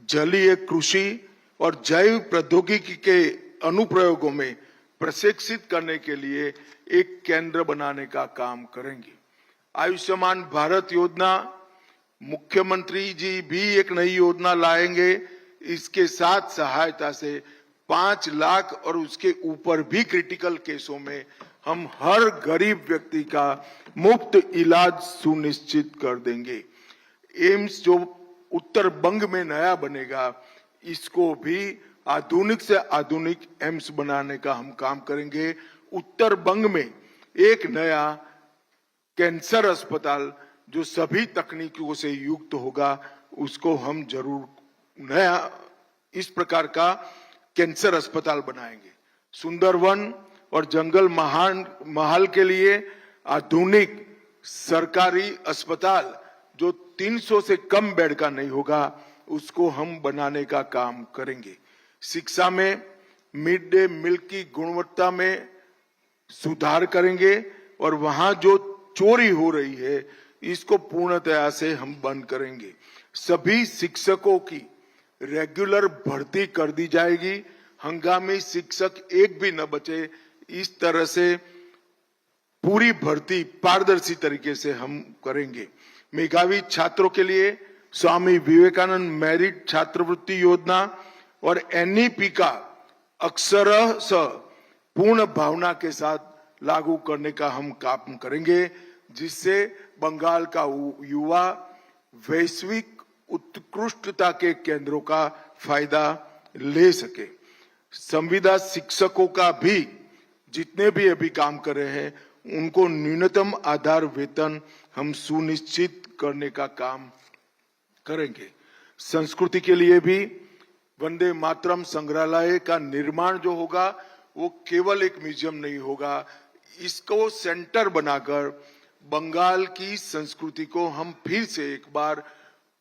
जलीय कृषि और जैव प्रौद्योगिकी के अनुप्रयोगों में प्रशिक्षित करने के लिए एक केंद्र बनाने का काम करेंगे। आयुष्मान भारत योजना, मुख्यमंत्री जी भी एक नई योजना लाएंगे। इसके साथ सहायता से 5 लाख और उसके ऊपर भी क्रिटिकल केसों में हम हर गरीब व्यक्ति का मुफ्त इलाज सुनिश्चित कर देंगे। एम्स जो उत्तर बंग में नया बनेगा, इसको भी आधुनिक से आधुनिक एम्स बनाने का हम काम करेंगे। उत्तर बंग में एक नया कैंसर अस्पताल जो सभी तकनीकों से युक्त होगा, उसको हम जरूर नया इस प्रकार का कैंसर अस्पताल बनाएंगे। सुंदरवन और जंगल महल के लिए आधुनिक सरकारी अस्पताल जो 300 से कम बेड का नहीं होगा, उसको हम बनाने का काम करेंगे। शिक्षा में मिड डे मील की गुणवत्ता में सुधार करेंगे और वहां जो चोरी हो रही है इसको पूर्णतया से हम बंद करेंगे। सभी शिक्षकों की रेगुलर भर्ती कर दी जाएगी, हंगामी शिक्षक एक भी न बचे। इस तरह से पूरी भर्ती पारदर्शी तरीके से हम करेंगे। मेधावी छात्रों के लिए स्वामी विवेकानंद मेरिट छात्रवृत्ति योजना और एनईपी का अक्षरश पूर्ण भावना के साथ लागू करने का हम काम करेंगे, जिससे बंगाल का युवा वैश्विक उत्कृष्टता के केंद्रों का फायदा ले सके। संविदा शिक्षकों का भी जितने भी अभी काम कर रहे हैं उनको न्यूनतम आधार वेतन हम सुनिश्चित करने का काम करेंगे। संस्कृति के लिए भी वंदे मातरम संग्रहालय का निर्माण जो होगा वो केवल एक म्यूजियम नहीं होगा, इसको सेंटर बनाकर बंगाल की संस्कृति को हम फिर से एक बार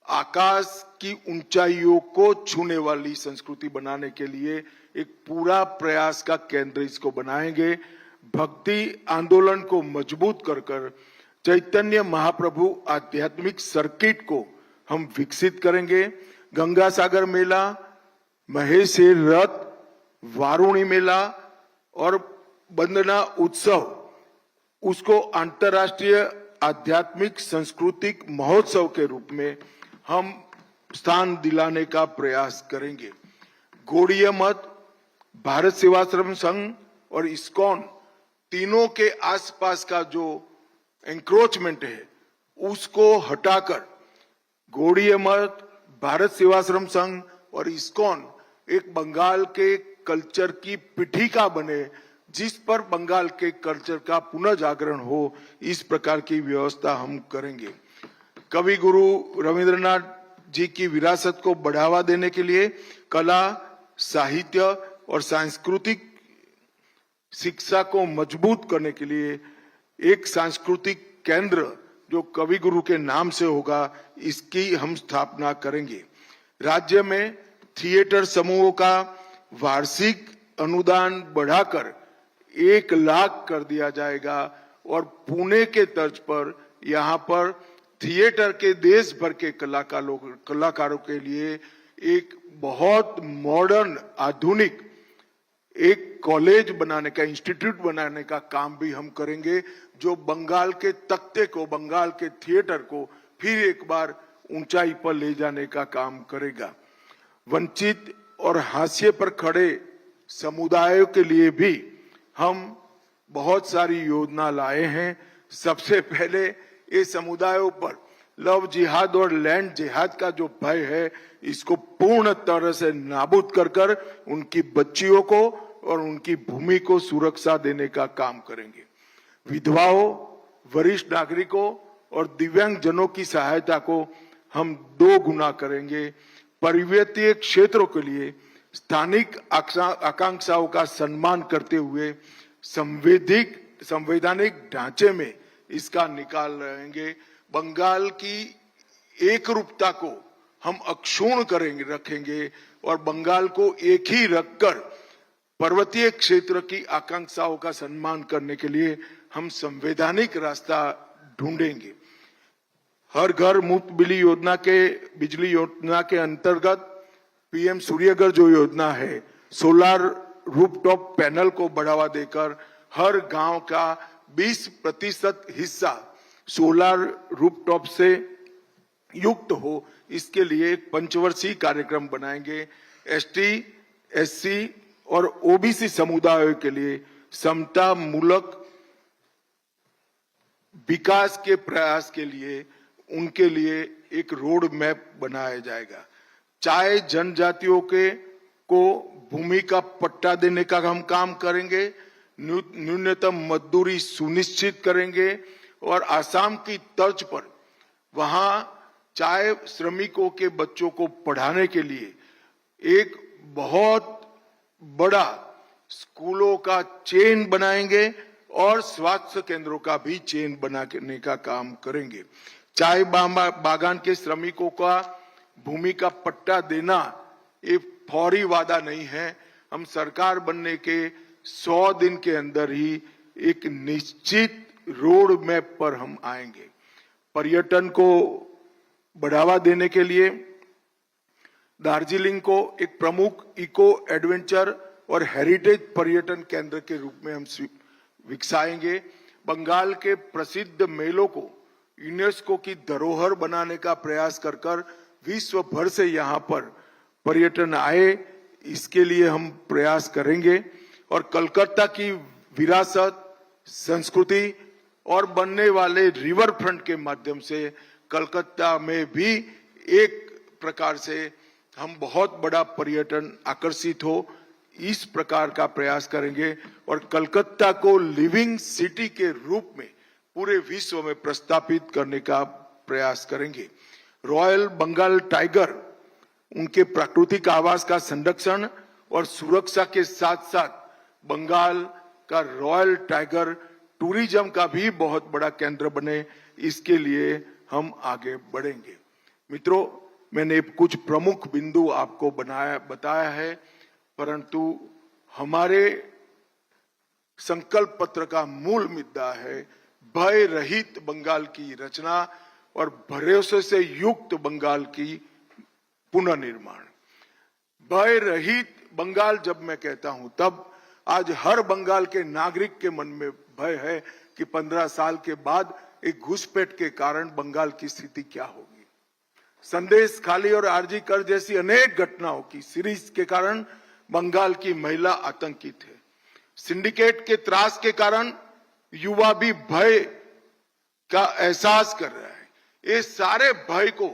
आकाश की ऊंचाइयों को छूने वाली संस्कृति बनाने के लिए एक पूरा प्रयास का केंद्र इसको बनाएंगे। भक्ति आंदोलन को मजबूत कर चैतन्य महाप्रभु आध्यात्मिक सर्किट को हम विकसित करेंगे। गंगा सागर मेला, महेश रथ, वारुणी मेला और वंदना उत्सव उसको अंतर्राष्ट्रीय आध्यात्मिक सांस्कृतिक महोत्सव के रूप में हम स्थान दिलाने का प्रयास करेंगे। गौड़ीय मठ, भारत सेवाश्रम संघ और इस्कॉन तीनों के आसपास का जो एंक्रोचमेंट है उसको हटाकर गौड़ीय मठ, भारत सेवाश्रम संघ और इस्कॉन एक बंगाल के कल्चर की पीठिका बने, जिस पर बंगाल के कल्चर का पुनः जागरण हो, इस प्रकार की व्यवस्था हम करेंगे। कवि गुरु रविंद्रनाथ जी की विरासत को बढ़ावा देने के लिए कला, साहित्य और सांस्कृतिक शिक्षा को मजबूत करने के लिए एक सांस्कृतिक केंद्र जो कवि गुरु के नाम से होगा, इसकी हम स्थापना करेंगे। राज्य में थिएटर समूहों का वार्षिक अनुदान बढ़ाकर 1 लाख कर दिया जाएगा और पुणे के तर्ज पर यहाँ पर थिएटर के देश भर के कलाकारों के लिए एक बहुत मॉडर्न आधुनिक एक कॉलेज बनाने का, इंस्टीट्यूट बनाने का काम भी हम करेंगे, जो बंगाल के तख्ते को, बंगाल के थिएटर को फिर एक बार ऊंचाई पर ले जाने का काम करेगा। वंचित और हाशिए पर खड़े समुदायों के लिए भी हम बहुत सारी योजना लाए हैं। सबसे पहले ये समुदायों पर लव जिहाद और लैंड जिहाद का जो भय है, इसको पूर्ण तरह से नाबूद कर उनकी बच्चियों को और उनकी भूमि को सुरक्षा देने का काम करेंगे। विधवाओं, वरिष्ठ नागरिकों और दिव्यांग जनों की सहायता को हम 2 गुना करेंगे। पर्वतीय क्षेत्रों के लिए स्थानिक आकांक्षाओं का सम्मान करते हुए संवैधानिक ढांचे में इसका निकाल रहेंगे। बंगाल की एकरूपता को हम अक्षुण्ण रखेंगे और बंगाल को एक ही रखकर पर्वतीय क्षेत्र की आकांक्षाओं का सम्मान करने के लिए हम संवैधानिक रास्ता ढूंढेंगे। हर घर मुफ्त बिजली योजना के अंतर्गत पीएम सूर्यघर जो योजना है, सोलर रूफटॉप पैनल को बढ़ावा देकर हर गांव का 20% हिस्सा सोलर रूफटॉप से युक्त हो, इसके लिए एक पंचवर्षीय कार्यक्रम बनाएंगे। एसटी, एससी और ओबीसी समुदायों के लिए समता मूलक विकास के प्रयास के लिए उनके लिए एक रोड मैप बनाया जाएगा। चाहे जनजातियों को भूमि का पट्टा देने का हम काम करेंगे, न्यूनतम मजदूरी सुनिश्चित करेंगे और आसाम की तर्ज पर वहां चाहे श्रमिकों के बच्चों को पढ़ाने के लिए एक बहुत बड़ा स्कूलों का चेन बनाएंगे और स्वास्थ्य केंद्रों का भी चेन बनाने का काम करेंगे। चाय बागान के श्रमिकों का भूमि का पट्टा देना एक फौरी वादा नहीं है। हम सरकार बनने के 100 दिन के अंदर ही एक निश्चित रोड मैप पर हम आएंगे। पर्यटन को बढ़ावा देने के लिए दार्जिलिंग को एक प्रमुख इको एडवेंचर और हेरिटेज पर्यटन केंद्र के रूप में हम विकसाएंगे। बंगाल के प्रसिद्ध मेलों को यूनेस्को की धरोहर बनाने का प्रयास कर कर विश्व भर से यहाँ पर पर्यटन आए, इसके लिए हम प्रयास करेंगे। और कलकत्ता की विरासत, संस्कृति और बनने वाले रिवर फ्रंट के माध्यम से कलकत्ता में भी एक प्रकार से हम बहुत बड़ा पर्यटन आकर्षित हो, इस प्रकार का प्रयास करेंगे। और कलकत्ता को लिविंग सिटी के रूप में पूरे विश्व में प्रस्थापित करने का प्रयास करेंगे। रॉयल बंगाल टाइगर, उनके प्राकृतिक आवास का संरक्षण और सुरक्षा के साथ साथ बंगाल का रॉयल टाइगर टूरिज्म का भी बहुत बड़ा केंद्र बने, इसके लिए हम आगे बढ़ेंगे। मित्रों, मैंने कुछ प्रमुख बिंदु आपको बताया है, परंतु हमारे संकल्प पत्र का मूल मुद्दा है भय रहित बंगाल की रचना और भरोसे से युक्त बंगाल की पुनर्निर्माण। भय रहित बंगाल जब मैं कहता हूं, तब आज हर बंगाल के नागरिक के मन में भय है कि 15 साल के बाद एक घुसपैठ के कारण बंगाल की स्थिति क्या होगी। संदेश खाली और आरजी कर जैसी अनेक घटनाओं की सीरीज के कारण बंगाल की महिला आतंकित है। सिंडिकेट के त्रास के कारण युवा भी भय का एहसास कर रहा है। ये सारे भय को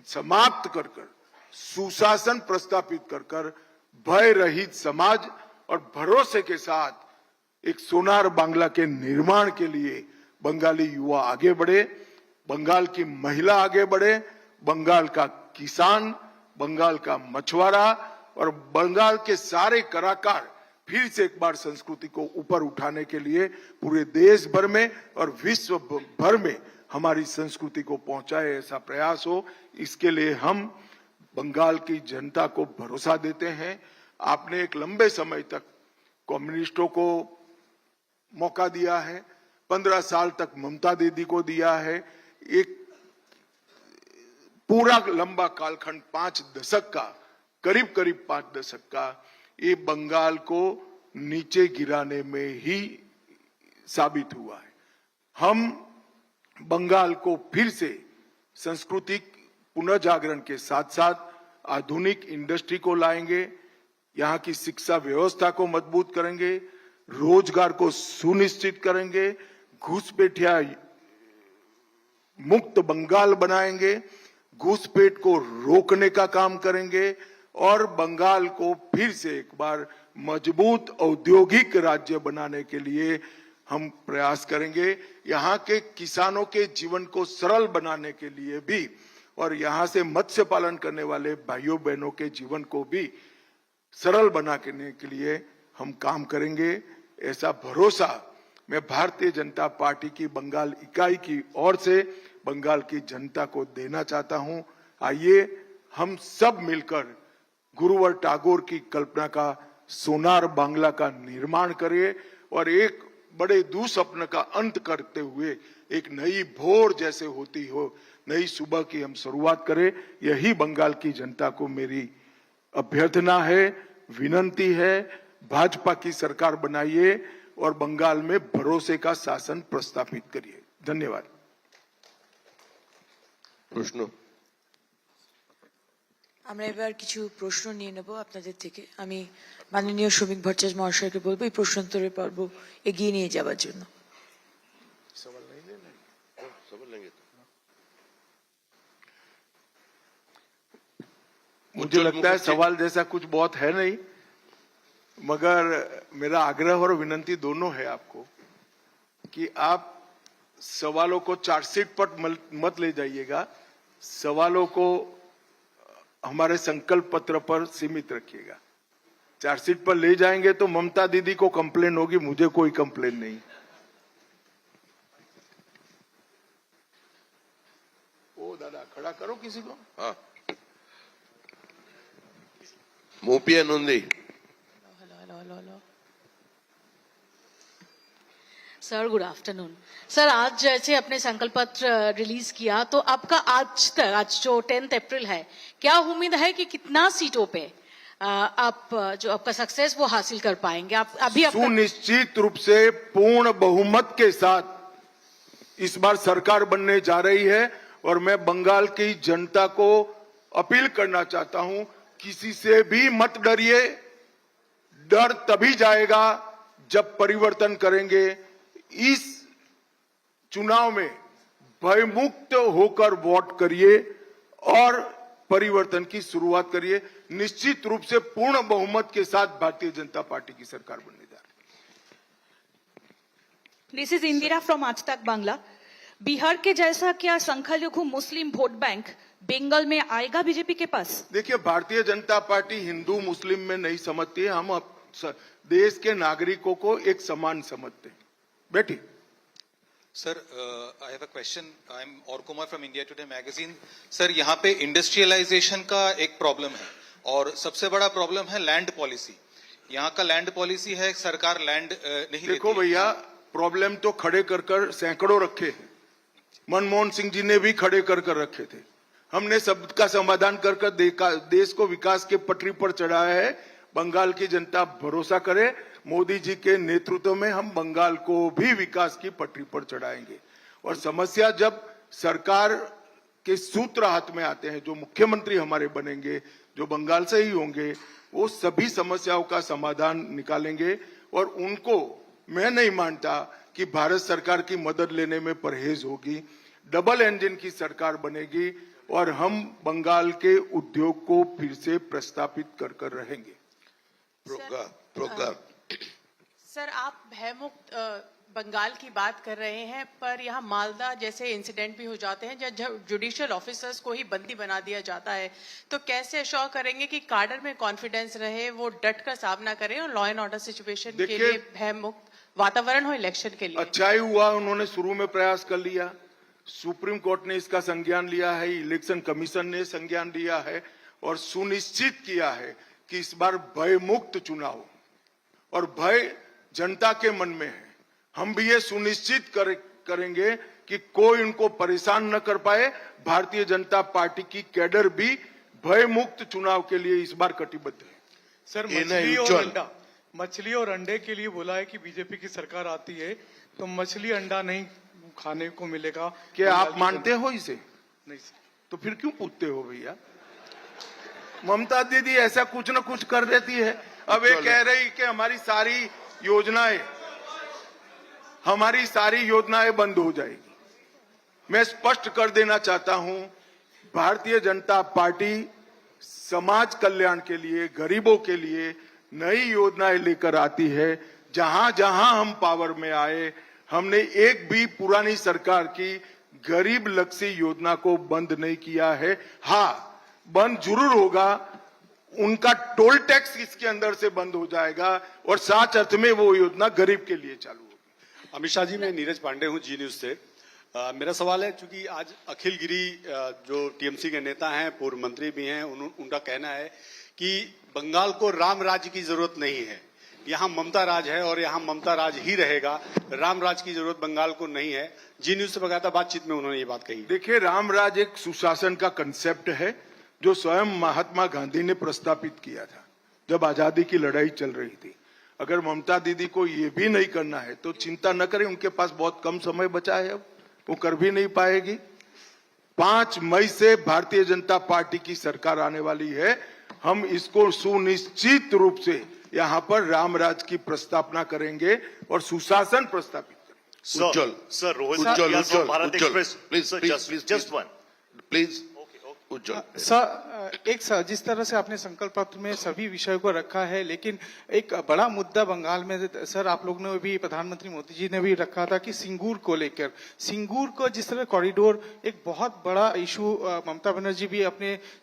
समाप्त कर कर सुशासन प्रस्थापित कर कर भय रहित समाज और भरोसे के साथ एक सोनार बांग्ला के निर्माण के लिए बंगाली युवा आगे बढ़े, बंगाल की महिला आगे बढ़े, बंगाल का किसान, बंगाल का मछुआरा और बंगाल के सारे कलाकार फिर से एक बार संस्कृति को ऊपर उठाने के लिए पूरे देश भर में और विश्व भर में हमारी संस्कृति को पहुंचाए, ऐसा प्रयास हो। इसके लिए हम बंगाल की जनता को भरोसा देते हैं। आपने एक लंबे समय तक कम्युनिस्टों को मौका दिया है, 15 साल तक ममता दीदी को दिया है, एक पूरा लंबा कालखंड 5 दशक का, करीब करीब 5 दशक का, ये बंगाल को नीचे गिराने में ही साबित हुआ है। हम बंगाल को फिर से सांस्कृतिक पुनर्जागरण के साथ साथ आधुनिक इंडस्ट्री को लाएंगे, यहाँ की शिक्षा व्यवस्था को मजबूत करेंगे, रोजगार को सुनिश्चित करेंगे, घुसपैठिया मुक्त बंगाल बनाएंगे, घुसपैठ को रोकने का काम करेंगे और बंगाल को फिर से एक बार मजबूत औद्योगिक राज्य बनाने के लिए हम प्रयास करेंगे। यहाँ के किसानों के जीवन को सरल बनाने के लिए भी और यहाँ से मत्स्य पालन करने वाले भाइयों बहनों के जीवन को भी सरल बनाने के लिए हम काम करेंगे। ऐसा भरोसा मैं भारतीय जनता पार्टी की बंगाल इकाई की ओर से बंगाल की जनता को देना चाहता हूं। आइए हम सब मिलकर गुरुवर टैगोर की कल्पना का सोनार बांग्ला का निर्माण करें और एक बड़े दुस्वप्न का अंत करते हुए एक नई भोर जैसे होती हो, नई सुबह की हम शुरुआत करें। यही बंगाल की जनता को मेरी अभ्यर्थना है, विनंती है। भाजपा की सरकार बनाइए और बंगाल में भरोसे का शासन प्रस्थापित करिए। धन्यवाद। প্রশ্ন আমরা এবার কিছু প্রশ্ন নিয়ে নেব আপনাদের থেকে। আমি মাননীয় শ্রমিক ভট্টাচার্য মহাশয়কে বলবো এই প্রশ্নোত্তরের পর্ব এগিয়ে নিয়ে যাওয়ার জন্য। मुझे लगता है सवाल जैसा कुछ बहुत है नहीं, मगर मेरा आग्रह और विनंती दोनों है आपको कि आप सवालों को चार्जशीट पर मत ले जाइएगा, सवालों को हमारे संकल्प पत्र पर सीमित रखिएगा। चार्जशीट पर ले जाएंगे तो ममता दीदी को कंप्लेन होगी, मुझे कोई कंप्लेन नहीं। ओ दादा खड़ा करो किसी को। हाँ मोपिया नोंदी। Hello sir, good afternoon sir. आज जैसे अपने संकल्प पत्र रिलीज किया, तो आपका आज तक, आज जो 10 अप्रैल है, क्या उम्मीद है कि कितना सीटों पे आप जो आपका सक्सेस वो हासिल कर पाएंगे? आप अभी सुनिश्चित रूप से पूर्ण बहुमत के साथ इस बार सरकार बनने जा रही है। और मैं बंगाल की जनता को अपील करना चाहता हूं, किसी से भी मत डरिए। डर तभी जाएगा जब परिवर्तन करेंगे। इस चुनाव में भयमुक्त होकर वोट करिए और परिवर्तन की शुरुआत करिए। निश्चित रूप से पूर्ण बहुमत के साथ भारतीय जनता पार्टी की सरकार बनने जा रही है। दिस इज इंदिरा फ्रॉम आज तक बांग्ला। बिहार के जैसा क्या संख्यालघु मुस्लिम वोट बैंक बंगाल में आएगा बीजेपी के पास? देखिए, भारतीय जनता पार्टी हिंदू मुस्लिम में नहीं समझती है। हम देश के नागरिकों को एक समान समझते हैं। बैठी। Sir, I have a question. I'm Aur Kumar from India Today magazine. Sir, यहाँ पे इंडस्ट्रियलाइजेशन का एक प्रॉब्लम है और सबसे बड़ा प्रॉब्लम है लैंड पॉलिसी। यहाँ का लैंड पॉलिसी है, सरकार लैंड नहीं देखो देती। भैया, प्रॉब्लम तो खड़े कर कर सैकड़ों रखे हैं। मनमोहन सिंह जी ने भी खड़े कर कर रखे थे। हमने सबका समाधान कर कर देश को विकास के पटरी पर चढ़ाया है। बंगाल की जनता भरोसा करे, मोदी जी के नेतृत्व में हम बंगाल को भी विकास की पटरी पर चढ़ाएंगे। और समस्या जब सरकार के सूत्र हाथ में आते हैं, जो मुख्यमंत्री हमारे बनेंगे, जो बंगाल से ही होंगे, वो सभी समस्याओं का समाधान निकालेंगे। और उनको मैं नहीं मानता कि भारत सरकार की मदद लेने में परहेज होगी। डबल इंजन की सरकार बनेगी और हम बंगाल के उद्योग को फिर से प्रस्तापित कर कर रहेंगे। सर, आप भयमुक्त बंगाल की बात कर रहे हैं, पर यहाँ मालदा जैसे इंसिडेंट भी हो जाते हैं जब जुडिशियल ऑफिसर्स को ही बंदी बना दिया जाता है, तो कैसे अश्योर करेंगे कि काडर में कॉन्फिडेंस रहे, वो डट कर सामना करें और लॉ एंड ऑर्डर सिचुएशन के लिए भयमुक्त वातावरण हो इलेक्शन के लिए? अच्छा ही हुआ उन्होंने शुरू में प्रयास कर लिया। सुप्रीम कोर्ट ने इसका संज्ञान लिया है, इलेक्शन कमीशन ने संज्ञान लिया है और सुनिश्चित किया है कि इस बार भय मुक्त चुनाव, और भय जनता के मन में है। हम भी ये सुनिश्चित करेंगे कि कोई उनको परेशान न कर पाए। भारतीय जनता पार्टी की कैडर भी भय मुक्त चुनाव के लिए इस बार कटिबद्ध है। सर, मछली और अंडे के लिए बोला है कि बीजेपी की सरकार आती है तो मछली अंडा नहीं खाने को मिलेगा। क्या आप मानते हो इसे? नहीं सर। तो फिर क्यों पूछते हो भैया? ममता दीदी ऐसा कुछ न कुछ कर देती है। अब ये कह रही कि हमारी सारी योजनाएं बंद हो जाएगी। मैं स्पष्ट कर देना चाहता हूं, भारतीय जनता पार्टी समाज कल्याण के लिए, गरीबों के लिए नई योजनाएं लेकर आती है। जहां जहां हम पावर में आए, हमने एक भी पुरानी सरकार की गरीब लक्षी योजना को बंद नहीं किया है। हाँ, बंद जरूर होगा, उनका टोल टैक्स इसके अंदर से बंद हो जाएगा और साथ अर्थ में वो योजना गरीब के लिए चालू होगी। अमित शाह जी, मैं नीरज पांडे हूं, जी न्यूज से। मेरा सवाल है, चूंकि आज अखिल गिरी जो टीएमसी के नेता हैं, पूर्व मंत्री भी हैं, उनका कहना है कि बंगाल को राम राज्य की जरूरत नहीं है, यहाँ ममता राज है और यहाँ ममता राज ही रहेगा, राम राज की जरूरत बंगाल को नहीं है। जी न्यूज से बकायदा बातचीत में उन्होंने ये बात कही। देखिए, राम राज एक सुशासन का कंसेप्ट है जो स्वयं महात्मा गांधी ने प्रस्तापित किया था जब आजादी की लड़ाई चल रही थी। अगर ममता दीदी को ये भी नहीं करना है तो चिंता न करें, उनके पास बहुत कम समय बचा है, वो कर भी नहीं पाएगी। 5 मई से भारतीय जनता पार्टी की सरकार आने वाली है। हम इसको सुनिश्चित रूप से यहाँ पर रामराज की प्रस्तावना करेंगे और सुशासन प्रस्तापित करेंगे। उज्जवल, प्लीज सर, जिस तरह से आपने संकल्प पत्र में सभी विषयों को रखा है, लेकिन एक बड़ा मुद्दा बंगाल में सर आप लोग ने भी, प्रधानमंत्री मोदी जी ने भी रखा था कि सिंगूर को लेकर, सिंगूर को जिस तरह कॉरिडोर एक बहुत बड़ा इशू, ममता बनर्जी भी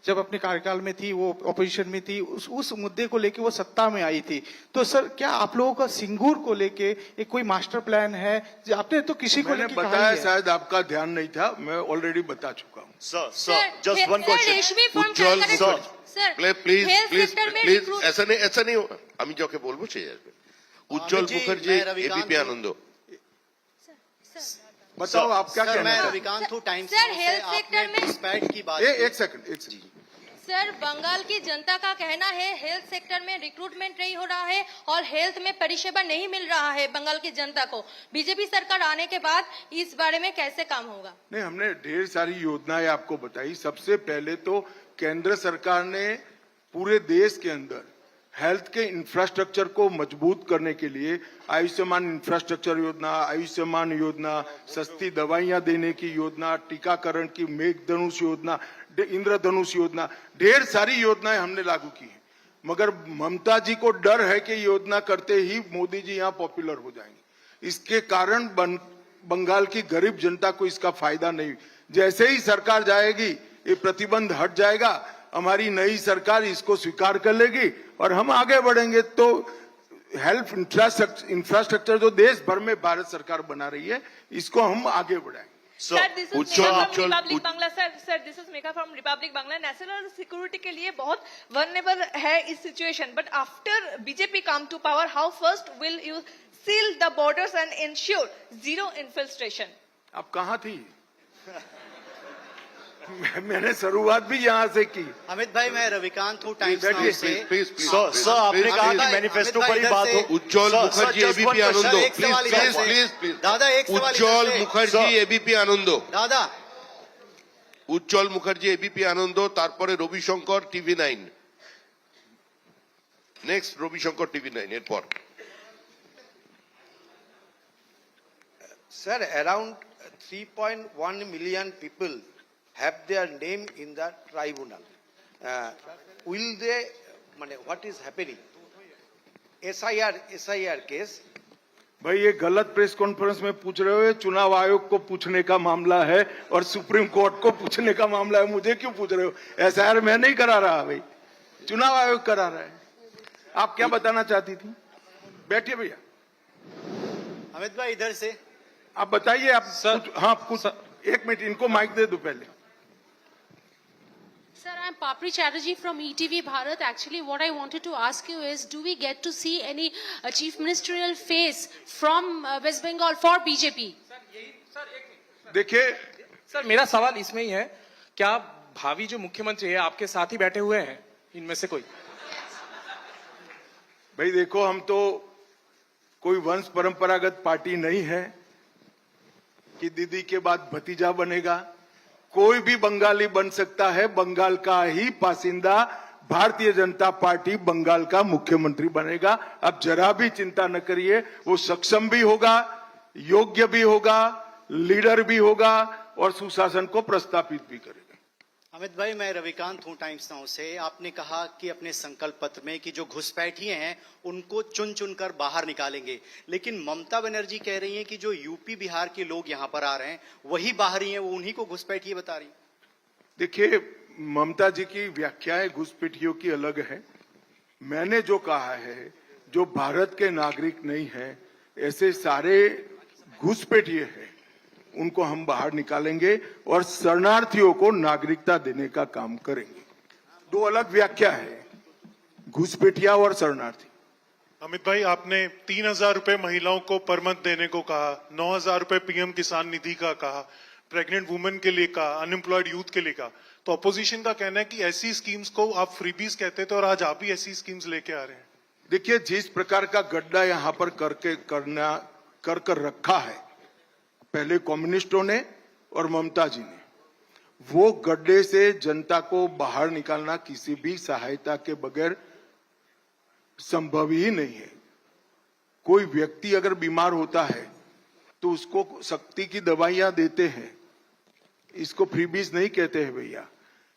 जब अपने कार्यकाल में थी, वो ऑपोजिशन में थी, उस मुद्दे को लेकर वो सत्ता में आई थी। तो सर, क्या आप लोगों का सिंगूर को लेके एक कोई मास्टर प्लान है? आपने तो किसी को लेकर बताया, शायद आपका ध्यान नहीं था, मैं ऑलरेडी बता चुका हूँ। Sir, just one question. Ujjwal sir please health please sector में প্লিজ recruit- ऐसा नहीं আমি যাকে বলবো সেই আসবে উজ্জ্বল जी, মুখার্জি मैं रविकांत एबीपी हूँ। आनंद बताओ आप क्या सर कहना मैं चाहते रविकांत हूँ टाइम्स सर, नाउ से। हेल्थ आपने सेक्टर में- घुसपैठ की बात हैं? की। एक सेकंड सर बंगाल की जनता का कहना है हेल्थ सेक्टर में रिक्रूटमेंट नहीं हो रहा है और हेल्थ में परिषेवा नहीं मिल रहा है बंगाल की जनता को। बीजेपी सरकार आने के बाद इस बारे में कैसे काम होगा? नहीं, हमने ढेर सारी योजनाएं आपको बताई। सबसे पहले तो केंद्र सरकार ने पूरे देश के अंदर हेल्थ के इंफ्रास्ट्रक्चर को मजबूत करने के लिए आयुष्मान इंफ्रास्ट्रक्चर योजना, आयुष्मान योजना, सस्ती दवाइयां देने की योजना, टीकाकरण की मेघधनुष योजना, इंद्रधनुष योजना, ढेर सारी योजनाएं हमने लागू की हैं। मगर ममता जी को डर है कि योजना करते ही मोदी जी यहाँ पॉपुलर हो जाएंगे। इसके कारण बंगाल की गरीब जनता को इसका फायदा नहीं। जैसे ही सरकार जाएगी ये प्रतिबंध हट जाएगा, हमारी नई सरकार इसको स्वीकार कर लेगी और हम आगे बढ़ेंगे। तो हेल्थ इंफ्रास्ट्रक्चर जो देश भर में भारत सरकार बना रही है, इसको हम आगे बढ़ाएंगे। Sir, this is Ujjwal Megha Ujjwal Republic Bangla sir this is Megha from Republic Bangla. National security के लिए बहुत वल्नरेबल है इस situation, but after BJP come to power how fast will you seal the borders and ensure zero infiltration? आप कहाँ थी? मैंने शुरुआत भी यहाँ से की। अमित भाई मैं रविकांत हूँ टाइम्स नाउ से। सर आपने कहा कि मैनिफेस्टो पर ही बात हो। उज्ज्वल मुखर्जी एबीपी आनंद एक सवाल इधर से। प्लीज दादा एक सवाल इधर उज्ज्वल से। मुखर्जी एबीपी आनंद दादा উজ্জ্বল মুখার্জি এবিপি আনন্দ, তারপরে রবিশঙ্কর টিভি9। নেক্সট রবিশঙ্কর টিভি9 এরপর। Sir, around 3.1 million people have their name in the tribunal. Will they, what is happening? SIR case. भाई ये गलत प्रेस कॉन्फ्रेंस में पूछ रहे हो, ये चुनाव आयोग को पूछने का मामला है और सुप्रीम कोर्ट को पूछने का मामला है। मुझे क्यों पूछ रहे हो? एसआईआर मैं नहीं करा रहा भाई, चुनाव आयोग करा रहा है। आप क्या बताना चाहती थी? बैठिए भैया। अमित भाई इधर से आप बताइए। आप हाँ कुछ एक मिनट इनको माइक दे दो पहले। Sir, I'm Papri Chatterjee from ETV Bharat. Actually, what I wanted to ask you is, do we get to see any chief ministerial face from West Bengal for BJP? देखिए सर मेरा सवाल इसमें ही है, क्या भावी जो मुख्यमंत्री है आपके साथ ही बैठे हुए हैं इनमें से कोई? भाई देखो, हम तो कोई वंश परंपरागत पार्टी नहीं है कि दीदी के बाद भतीजा बनेगा। कोई भी बंगाली बन सकता है। बंगाल का ही बासिंदा भारतीय जनता पार्टी बंगाल का मुख्यमंत्री बनेगा। अब जरा भी चिंता न करिए, वो सक्षम भी होगा, योग्य भी होगा, लीडर भी होगा और सुशासन को प्रस्तापित भी करेगा। अमित भाई मैं रविकांत हूँ टाइम्स नाउ से। आपने कहा कि अपने संकल्प पत्र में कि जो घुसपैठिए हैं उनको चुन चुन कर बाहर निकालेंगे, लेकिन ममता बनर्जी कह रही हैं कि जो यूपी बिहार के लोग यहाँ पर आ रहे हैं वही बाहरी हैं, वो उन्हीं को घुसपैठिए बता रही। देखिए, ममता जी की व्याख्याएं घुसपैठियों की अलग है। मैंने जो कहा है, जो भारत के नागरिक नहीं है, ऐसे सारे घुसपैठिए हैं, उनको हम बाहर निकालेंगे और शरणार्थियों को नागरिकता देने का काम करेंगे। दो अलग व्याख्या है, घुसपैठिया और शरणार्थी। अमित भाई आपने 3,000 रुपए महिलाओं को पर मंथ देने को कहा, 9,000 रुपए पीएम किसान निधि का कहा, प्रेग्नेंट वुमेन के लिए कहा, अनएम्प्लॉयड यूथ के लिए कहा। तो अपोजिशन का कहना है कि ऐसी स्कीम्स को आप फ्रीबीज कहते थे और आज आप ही ऐसी स्कीम्स लेके आ रहे हैं। देखिए, जिस प्रकार का गड्ढा यहाँ पर कर रखा है पहले कम्युनिस्टों ने और ममता जी ने, वो गड्ढे से जनता को बाहर निकालना किसी भी सहायता के बगैर संभव ही नहीं है। कोई व्यक्ति अगर बीमार होता है तो उसको शक्ति की दवाइयां देते हैं, इसको फ्रीबीज नहीं कहते हैं भैया।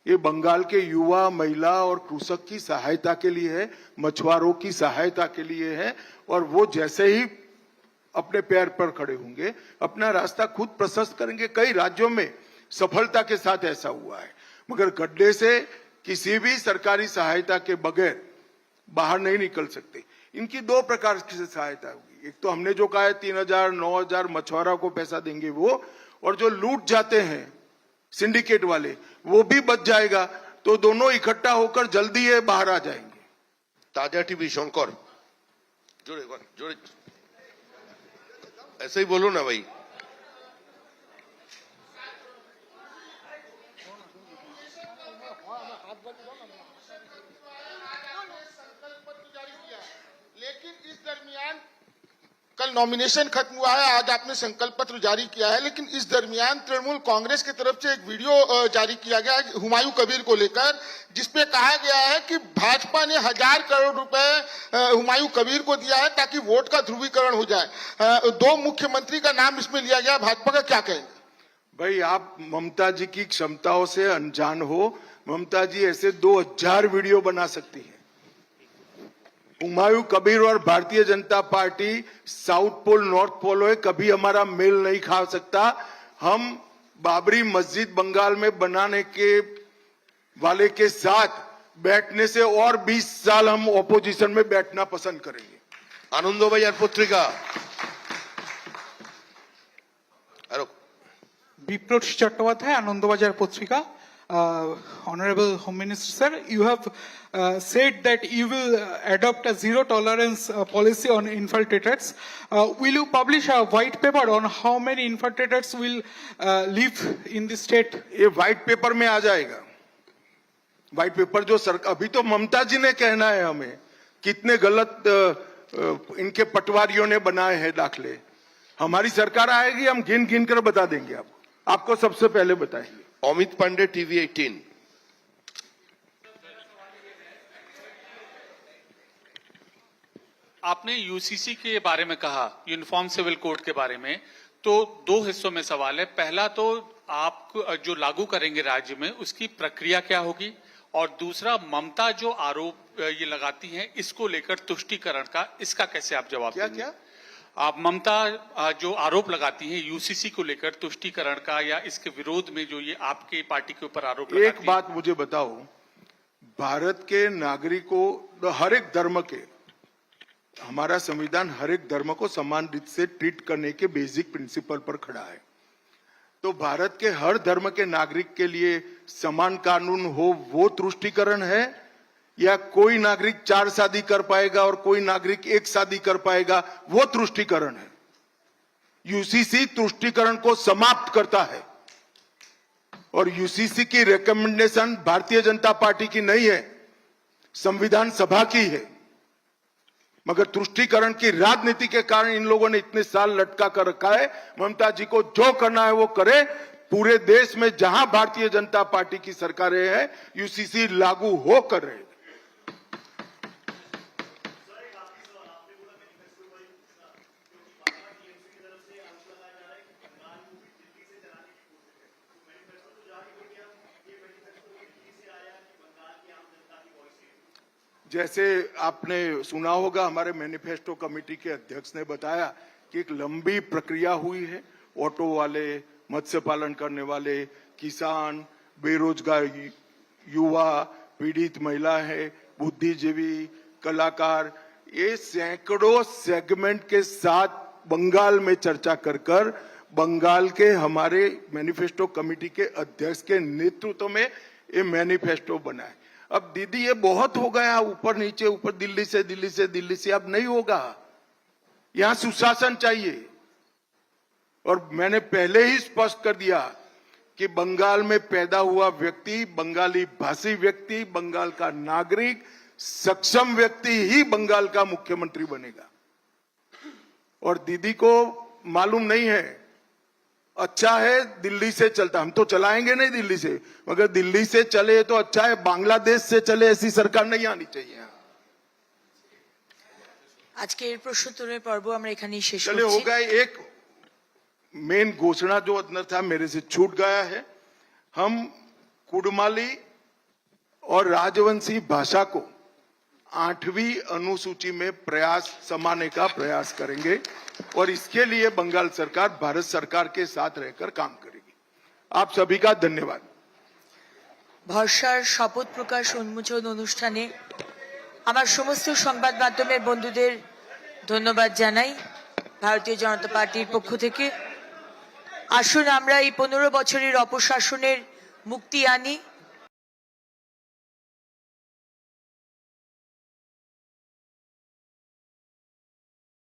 ये बंगाल के युवा, महिला और कृषक की सहायता के लिए है, मछुआरों की सहायता के लिए है। और वो जैसे ही अपने पैर पर खड़े होंगे, अपना रास्ता खुद प्रशस्त करेंगे। कई राज्यों में सफलता के साथ ऐसा हुआ है। मगर गड्ढे से किसी भी सरकारी सहायता के बगैर बाहर नहीं निकल सकते। इनकी दो प्रकार की सहायता होगी। एक तो हमने जो कहा है 3,000, 9,000 मछुआरा को पैसा देंगे वो, और जो लूट जाते हैं सिंडिकेट वाले वो भी बच जाएगा। तो दोनों इकट्ठा होकर जल्दी ये बाहर आ जाएंगे। ताजा टीवी शंकर जोरे जोरे ऐसे ही बोलो ना भाई। लेकिन इस दरमियान कल नॉमिनेशन खत्म हुआ है, आज आपने संकल्प पत्र जारी किया है, लेकिन इस दरमियान तृणमूल कांग्रेस की तरफ से एक वीडियो जारी किया गया है हुमायूं कबीर को लेकर, जिसपे कहा गया है कि भाजपा ने 1000 करोड़ रुपए हुमायूं कबीर को दिया है ताकि वोट का ध्रुवीकरण हो जाए। 2 मुख्यमंत्री का नाम इसमें लिया गया, भाजपा का क्या कहेंगे? भाई आप ममता जी की क्षमताओं से अनजान हो। ममता जी ऐसे 2000 वीडियो बना सकती है। हुमायूं कबीर और Bharatiya Janata Party south pole north pole है, कभी हमारा मेल नहीं खा सकता। हम बाबरी मस्जिद बंगाल में बनाने के वाले के साथ बैठने से और 20 साल हम ऑपोजिशन में बैठना पसंद करेंगे। आनंदबाजार पत्रिका বিপ্লব চট্টোপাধ্যায়, আনন্দবাজার পত্রিকা। Honorable Home Minister sir, you have said that you will adopt a zero tolerance policy on infiltrators. Will you publish a white paper on how many infiltrators will live in the state? ये व्हाइट पेपर में आ जाएगा। व्हाइट पेपर जो सरकार, अभी तो ममता जी ने कहना है हमें कितने गलत इनके पटवारियों ने बनाए हैं दाखले। हमारी सरकार आएगी, हम गिन गिन कर बता देंगे आपको सबसे पहले बताएंगे। अमित पांडे टीवी 18। आपने यूसीसी के बारे में कहा, यूनिफॉर्म सिविल कोड के बारे में, तो 2 हिस्सों में सवाल है। पहला तो आप जो लागू करेंगे राज्य में उसकी प्रक्रिया क्या होगी, और दूसरा ममता जो आरोप ये लगाती हैं इसको लेकर तुष्टीकरण का, इसका कैसे आप जवाब देंगे? क्या आप ममता जो आरोप लगाती हैं यूसीसी को लेकर तुष्टीकरण का या इसके विरोध में जो ये आपके पार्टी के ऊपर आरोप लगाती है? एक बात मुझे बताओ, भारत के नागरिकों, हर एक धर्म के, हमारा संविधान हर एक धर्म को समान रीत से ट्रीट करने के बेसिक प्रिंसिपल पर खड़ा है। तो भारत के हर धर्म के नागरिक के लिए समान कानून हो, वो तुष्टीकरण है? या कोई नागरिक 4 शादी कर पाएगा और कोई नागरिक 1 शादी कर पाएगा, वो तुष्टीकरण है? यूसीसी तुष्टीकरण को समाप्त करता है और यूसीसी की रिकमेंडेशन भारतीय जनता पार्टी की नहीं है, संविधान सभा की है। मगर तुष्टीकरण की राजनीति के कारण इन लोगों ने इतने साल लटका कर रखा है। ममता जी को जो करना है वो करे। पूरे देश में जहां भारतीय जनता पार्टी की सरकारें हैं, यूसीसी लागू हो कर रहे। जैसे आपने सुना होगा, हमारे मैनिफेस्टो कमेटी के अध्यक्ष ने बताया कि एक लंबी प्रक्रिया हुई है। ऑटो वाले, मत्स्य पालन करने वाले, किसान, बेरोजगार युवा, पीड़ित महिला है, बुद्धिजीवी, कलाकार, ये सैकड़ों सेगमेंट के साथ बंगाल में चर्चा कर बंगाल के हमारे मैनिफेस्टो कमेटी के अध्यक्ष के नेतृत्व में ये मैनिफेस्टो बना है। अब दीदी ये बहुत हो गया, ऊपर नीचे, ऊपर दिल्ली से, अब नहीं होगा। यहां सुशासन चाहिए। और मैंने पहले ही स्पष्ट कर दिया कि बंगाल में पैदा हुआ व्यक्ति, बंगाली भाषी व्यक्ति, बंगाल का नागरिक, सक्षम व्यक्ति ही बंगाल का मुख्यमंत्री बनेगा। और दीदी को मालूम नहीं है, अच्छा है दिल्ली से चलता, हम तो चलाएंगे नहीं दिल्ली से, मगर दिल्ली से चले तो अच्छा है, बांग्लादेश से चले ऐसी सरकार नहीं आनी चाहिए। আজকের প্রশ্নোত্তরের পর্ব আমরা এখানেই শেষ चले हो गए। एक मेन घोषणा जो अंदर था मेरे से छूट गया है। हम कुडमाली और राजवंशी भाषा को 8वीं अनुसूची में समाने का प्रयास करेंगे और इसके लिए बंगाल सरकार भारत सरकार के साथ रहकर काम करेगी। आप सभी का धन्यवाद। ভরসার শপথ প্রকাশ উন্মোচন অনুষ্ঠানে আমার সমস্ত সংবাদ মাধ্যমের বন্ধুদের ধন্যবাদ জানাই ভারতীয় জনতা পার্টির পক্ষ থেকে। আসুন আমরা এই 15 বছরের অপশাসনের মুক্তি আনি।